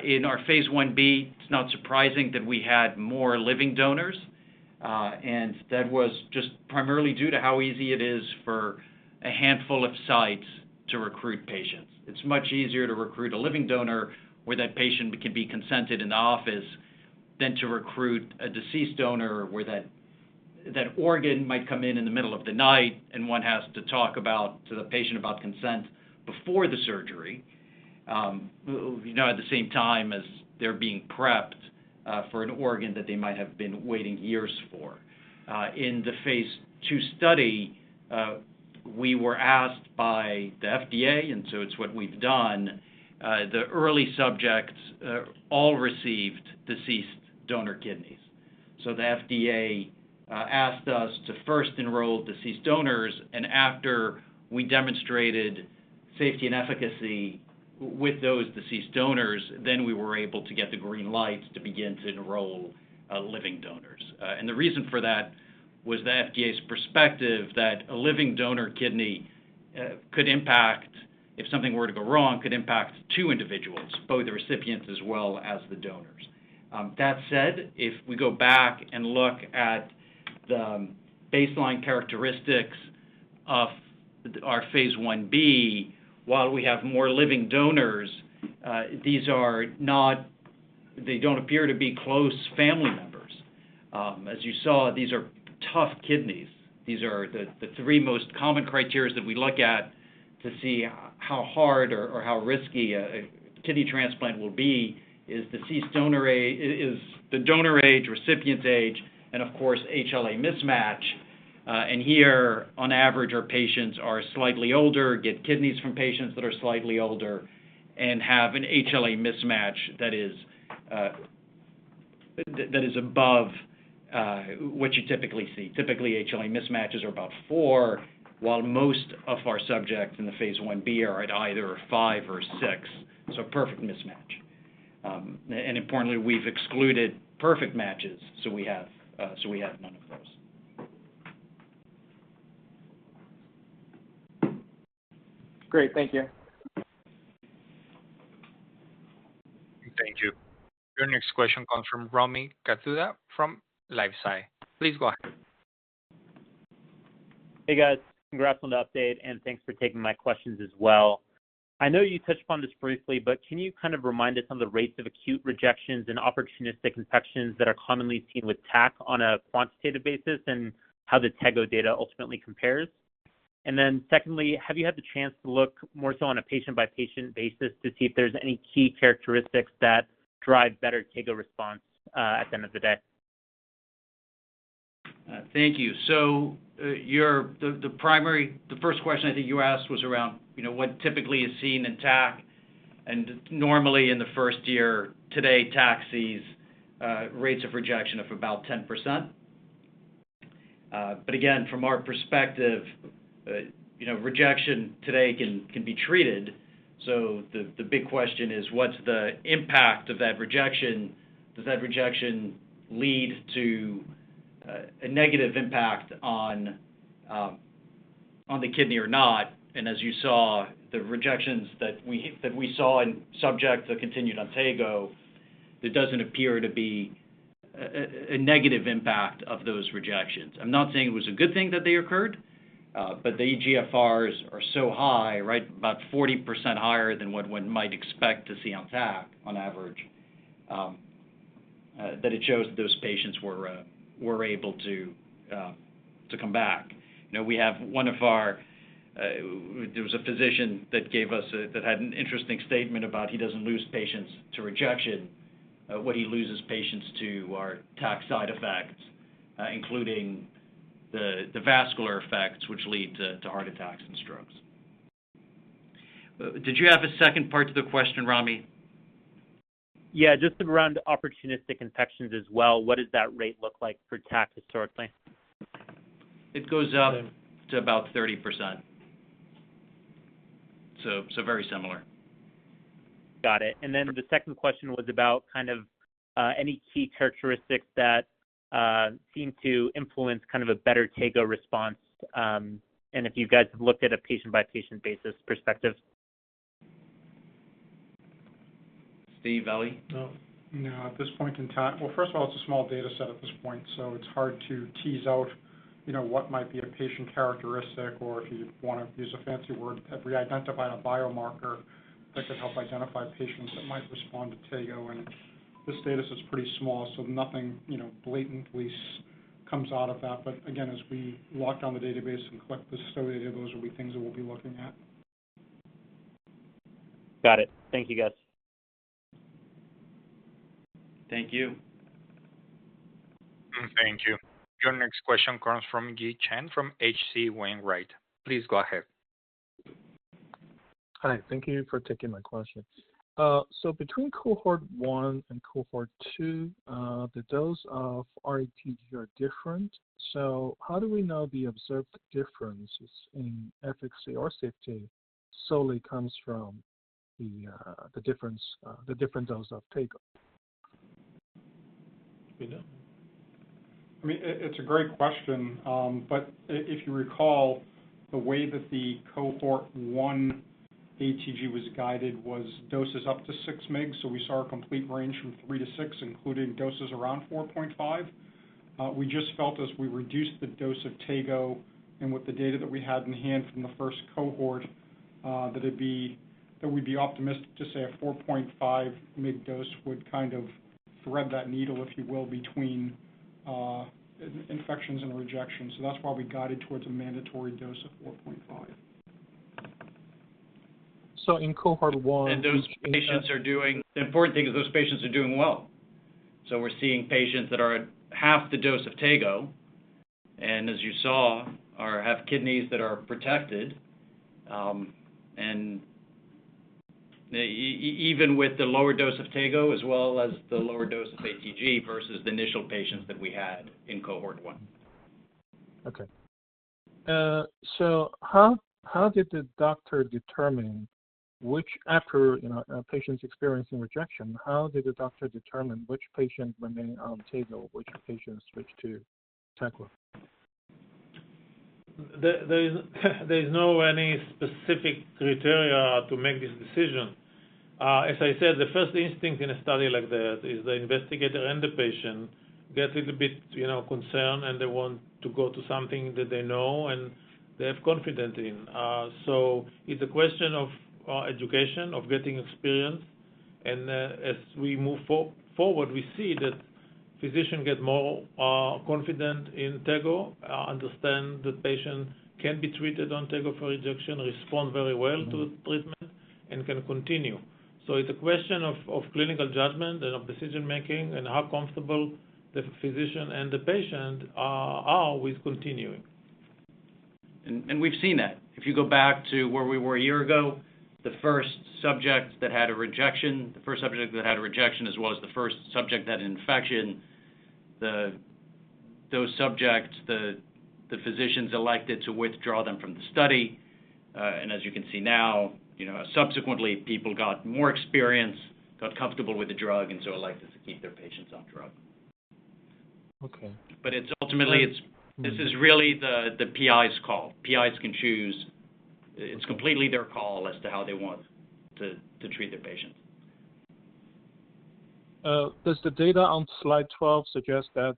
In our phase 1b, it's not surprising that we had more living donors, and that was just primarily due to how easy it is for a handful of sites to recruit patients. It's much easier to recruit a living donor where that patient can be consented in the office than to recruit a deceased donor where that organ might come in the middle of the night and one has to talk to the patient about consent before the surgery, at the same time as they're being prepped for an organ that they might have been waiting years for. In the phase 2 study, we were asked by the FDA, and so it's what we've done, the early subjects all received deceased donor kidneys. So the FDA asked us to first enroll deceased donors, and after we demonstrated safety and efficacy with those deceased donors, then we were able to get the green lights to begin to enroll living donors. And the reason for that was the FDA's perspective that a living donor kidney could impact, if something were to go wrong, could impact 2 individuals, both the recipients as well as the donors. That said, if we go back and look at the baseline characteristics of our phase 1b, while we have more living donors, they don't appear to be close family members. As you saw, these are tough kidneys. These are the 3 most common criteria that we look at to see how hard or how risky a kidney transplant will be is deceased donor age, is the donor age, recipient's age, and of course HLA mismatch. And here, on average, our patients are slightly older, get kidneys from patients that are slightly older, and have an HLA mismatch that is above what you typically see. Typically, HLA mismatches are about 4, while most of our subjects in the phase 1b are at either 5 or 6, so perfect mismatch. And importantly, we've excluded perfect matches, so we have none of those. Great, thank you. Thank you. Your next question comes from Rami Katkhuda from LifeSci. Please go ahead. Hey guys, congrats on the update and thanks for taking my questions as well. I know you touched upon this briefly, but can you kind of remind us on the rates of acute rejections and opportunistic infections that are commonly seen with TAC on a quantitative basis and how the Tego data ultimately compares? And then secondly, have you had the chance to look more so on a patient-by-patient basis to see if there's any key characteristics that drive better Tego response at the end of the day? Thank you. So the first question I think you asked was around, what typically is seen in TAC, and normally in the first year, today TAC sees rates of rejection of about 10%. But again, from our perspective, rejection today can be treated. So the big question is, what's the impact of that rejection? Does that rejection lead to a negative impact on the kidney or not? And as you saw, the rejections that we saw in subjects that continued on Tego, there doesn't appear to be a negative impact of those rejections. I'm not saying it was a good thing that they occurred, but the eGFRs are so high, right, about 40% higher than what one might expect to see on TAC on average, that it shows that those patients were able to come back. We have one of our there was a physician that gave us that had an interesting statement about he doesn't lose patients to rejection. What he loses patients to are TAC side effects, including the vascular effects, which lead to heart attacks and strokes. Did you have a second part to the question, Rami? Yeah, just around opportunistic infections as well. What does that rate look like for TAC historically? It goes up to about 30%. So very similar. Got it. And then the second question was about kind of any key characteristics that seem to influence kind of a better Tego response, and if you guys have looked at a patient-by-patient basis perspective. Steve, Ali? No. No, at this point in time, well, first of all, it's a small data set at this point, so it's hard to tease out, what might be a patient characteristic, or if you want to use a fancy word, have we identified a biomarker that could help identify patients that might respond to Tego. And this data set is pretty small, so nothing, blatantly comes out of that. But again, as we lock down the database and collect the stow data, those will be things that we'll be looking at. Got it. Thank you, guys. Thank you. Thank you. Your next question comes from Yi Chen from H.C. Wainwright. Please go ahead. Hi, thank you for taking my question. So between cohort 1 and cohort 2, the dose of RETG are different. So how do we know the observed differences in efficacy or safety solely comes from the different dose of Tego? I mean, it's a great question, but if you recall, the way that the cohort 1 ATG was guided was doses up to 6 mg, so we saw a complete range from 3 to 6, including doses around 4.5. We just felt as we reduced the dose of Tego and with the data that we had in hand from the first cohort, that we'd be optimistic to say a 4.5 mg dose would kind of thread that needle, if you will, between infections and rejection. So that's why we guided towards a mandatory dose of 4.5. So in cohort 1... And those patients are doing, the important thing is those patients are doing well. So we're seeing patients that are at half the dose of Tego, and as you saw, have kidneys that are protected, and even with the lower dose of Tego as well as the lower dose of ATG versus the initial patients that we had in cohort 1. Okay. So how did the doctor determine which, after patients experiencing rejection, how did the doctor determine which patient remain on Tego, which patient switched to Tego? There is no any specific criteria to make this decision. As I said, the first instinct in a study like that is the investigator and the patient get a little bit, concerned, and they want to go to something that they know and they have confidence in. So it's a question of education, of getting experience, and as we move forward, we see that physicians get more confident in Tego, understand that patient can be treated on Tego for rejection, respond very well to treatment, and can continue. So it's a question of clinical judgment and of decision making and how comfortable the physician and the patient are with continuing. And we've seen that. If you go back to where we were a year ago, the first subject that had a rejection, as well as the first subject that had an infection, those subjects, the physicians elected to withdraw them from the study. And as you can see now, subsequently people got more experience, got comfortable with the drug, and so elected to keep their patients on drug. Okay. But this is really the PI's call. PIs can choose. It's completely their call as to how they want to treat their patients. Does the data on slide 12 suggest that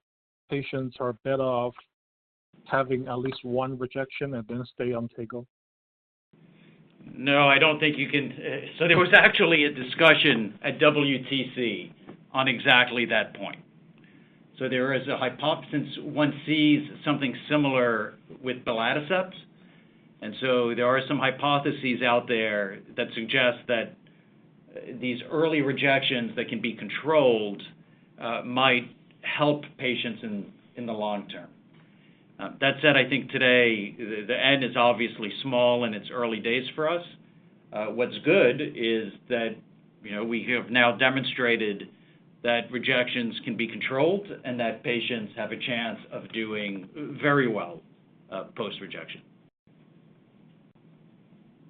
patients are better off having at least one rejection and then stay on Tego? No, I don't think you can. So there was actually a discussion at WTC on exactly that point. So there is a hypothesis, one sees something similar with belatacept, and so there are some hypotheses out there that suggest that these early rejections that can be controlled might help patients in the long term. That said, I think today the N is obviously small and it's early days for us. What's good is that we have now demonstrated that rejections can be controlled and that patients have a chance of doing very well post-rejection.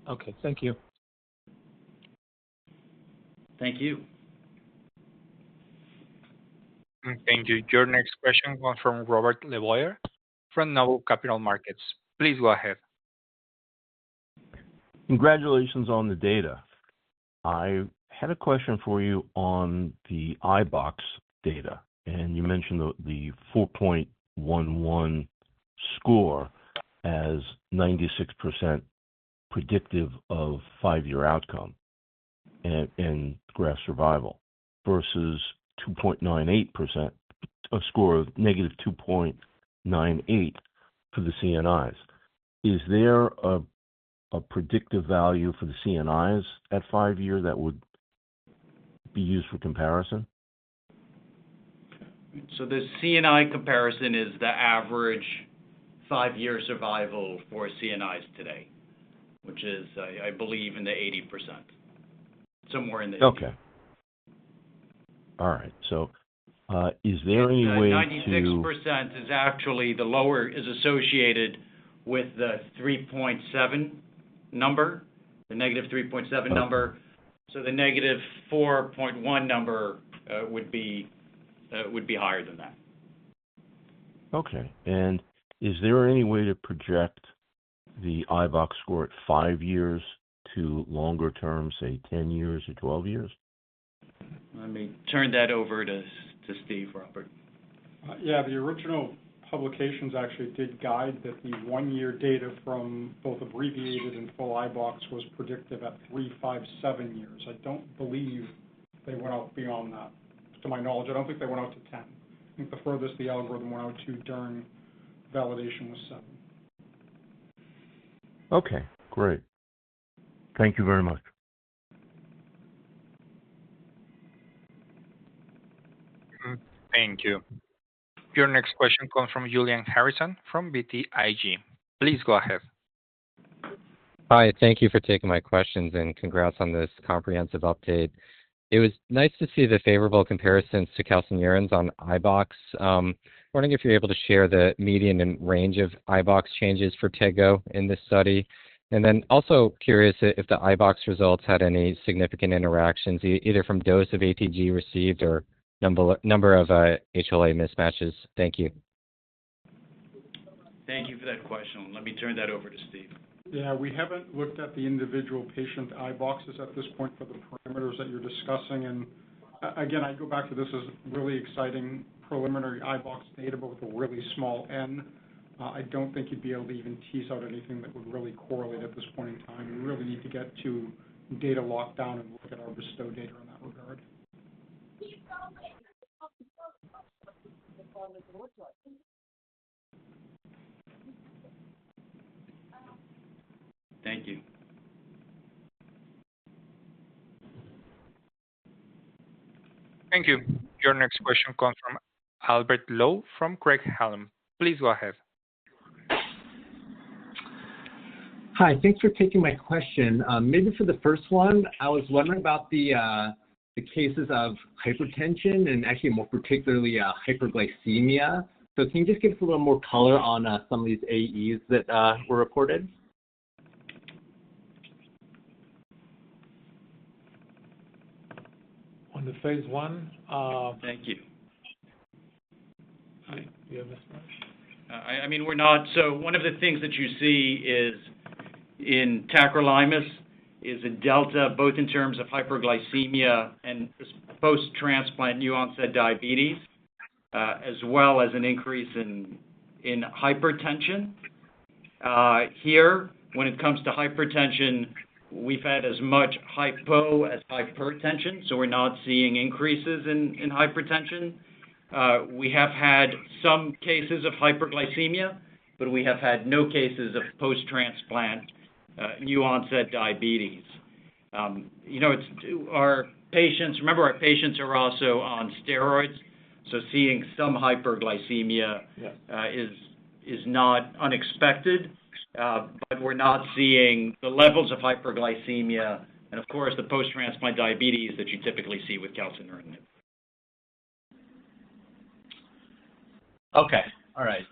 Okay, thank you. Thank you. Thank you. Your next question comes from Robert LeBoyer from Noble Capital Markets. Please go ahead. Congratulations on the data. I had a question for you on the iBox data, and you mentioned the 4.11 score as 96% predictive of 5-year outcome and graft survival versus 2.98%, a score of negative 2.98 for the CNIs. Is there a predictive value for the CNIs at 5 year that would be used for comparison? So the CNI comparison is the average 5-year survival for CNIs today, which is, I believe, in the 80%, somewhere in the 80%. Okay. All right. So is there any way 96% is actually the lower is associated with the 3.7 number, the negative 3.7 number. So the negative 4.1 number would be higher than that. Okay. And is there any way to project the iBox score at 5 years to longer term, say 10 years or 12 years? Let me turn that over to Steve, Robert. Yeah, the original publications actually did guide that the 1-year data from both abbreviated and full iBox was predictive at 3, 5, 7 years. I don't believe they went out beyond that. To my knowledge, I don't think they went out to 10. I think the furthest the algorithm went out to during validation was 7. Okay, great. Thank you very much. Thank you. Your next question comes from Julian Harrison from BTIG. Please go ahead. Hi, thank you for taking my questions and congrats on this comprehensive update. It was nice to see the favorable comparisons to calcineurins on iBox. Wondering if you're able to share the median and range of iBox changes for Tego in this study. And then also curious if the iBox results had any significant interactions, either from dose of ATG received or number of HLA mismatches. Thank you. Thank you for that question. Let me turn that over to Steve. Yeah, we haven't looked at the individual patient iBoxes at this point for the parameters that you're discussing. And again, I go back to this as really exciting preliminary iBox data, but with a really small N. I don't think you'd be able to even tease out anything that would really correlate at this point in time. We really need to get to data lockdown and look at our bestow data in that regard. Thank you. Thank you. Your next question comes from Albert Lowe from Craig-Hallum. Please go ahead. Hi, thanks for taking my question. Maybe for the first one, I was wondering about the cases of hypertension and actually more particularly hyperglycemia. So can you just give us a little more color on some of these AEs that were reported? On the phase 1. Thank you. You have this one? I mean, we're not. So one of the things that you see is in tacrolimus is a delta both in terms of hyperglycemia and post-transplant new onset diabetes, as well as an increase in hypertension. Here, when it comes to hypertension, we've had as much hypo as hypertension, so we're not seeing increases in hypertension. We have had some cases of hyperglycemia, but we have had no cases of post-transplant new onset diabetes. It's our patients. Remember, our patients are also on steroids, so seeing some hyperglycemia is not unexpected. But we're not seeing the levels of hyperglycemia and, of course, the post-transplant diabetes that you typically see with calcineurin. Okay, all right,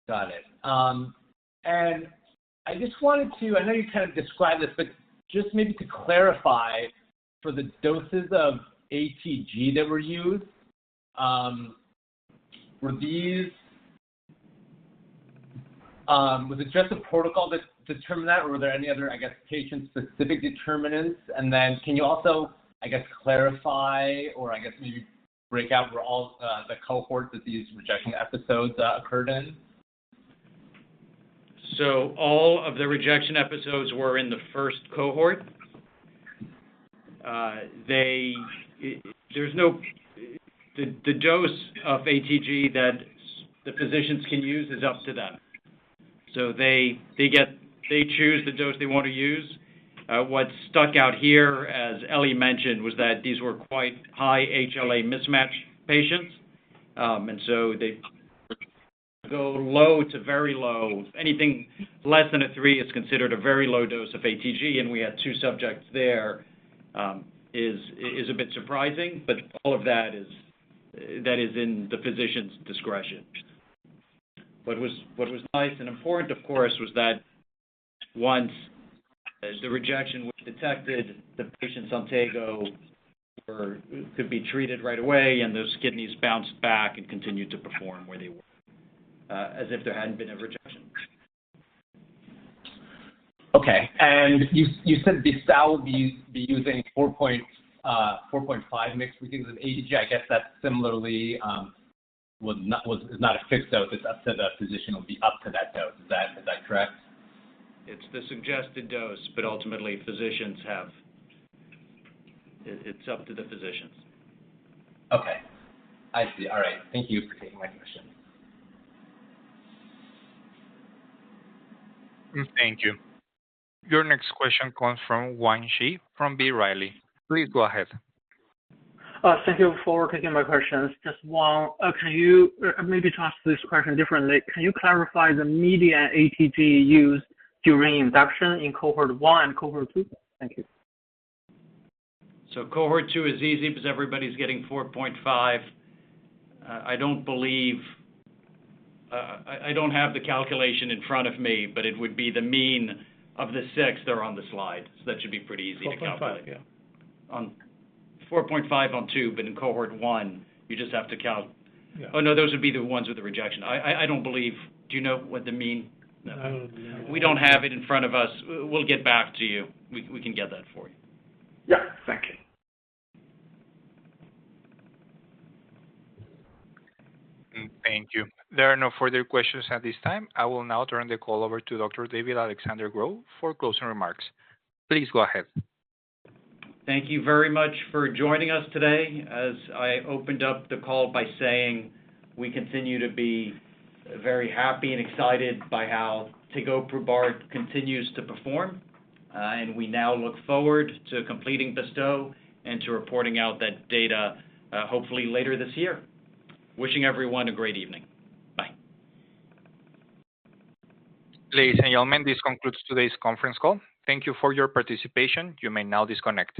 got it. And I just wanted to, I know you kind of described this, but just maybe to clarify, for the doses of ATG that were used, were these, was it just a protocol that determined that, or were there any other, I guess, patient-specific determinants? And then can you also, I guess, clarify or I guess maybe break out where all the cohorts that these rejection episodes occurred in? So all of the rejection episodes were in the first cohort. There's no the dose of ATG that the physicians can use is up to them. So they choose the dose they want to use. What stuck out here, as Ellie mentioned, was that these were quite high HLA mismatch patients, and so they go low to very low. Anything less than a 3 is considered a very low dose of ATG, and we had 2 subjects there. Is a bit surprising, but all of that is in the physician's discretion. What was nice and important, of course, was that once the rejection was detected, the patients on Tego could be treated right away, and those kidneys bounced back and continued to perform where they were, as if there hadn't been a rejection. Okay, and you said the style would be using 4.5 mg per kg of ATG. I guess that similarly is not a fixed dose. It's up to the physician. Will be up to that dose. Is that correct? It's the suggested dose, but ultimately physicians have. It's up to the physicians. Okay, I see. All right. Thank you for taking my question. Thank you. Your next question comes from Wang Shi from B. Riley. Please go ahead. Thank you for taking my questions. Just one, can you maybe to ask this question differently? Can you clarify the median ATG used during induction in cohort 1 and cohort 2? Thank you. So cohort 2 is easy because everybody's getting 4.5. I don't believe, I don't have the calculation in front of me, but it would be the mean of the 6 that are on the slide. So that should be pretty easy to calculate. 4.5, yeah. On 4.5 on 2, but in cohort 1, you just have to count. Yeah. Oh, no, those would be the ones with the rejection. I don't believe, do you know what the mean? No. We don't have it in front of us. We'll get back to you. We can get that for you. Yeah, thank you. Thank you. There are no further questions at this time. I will now turn the call over to Dr. David Alexander Groh for closing remarks. Please go ahead. Thank you very much for joining us today. As I opened up the call by saying, we continue to be very happy and excited by how Tegoprubart continues to perform, and we now look forward to completing Bestow and to reporting out that data hopefully later this year. Wishing everyone a great evening. Bye. Ladies and gentlemen, this concludes today's conference call. Thank you for your participation. You may now disconnect.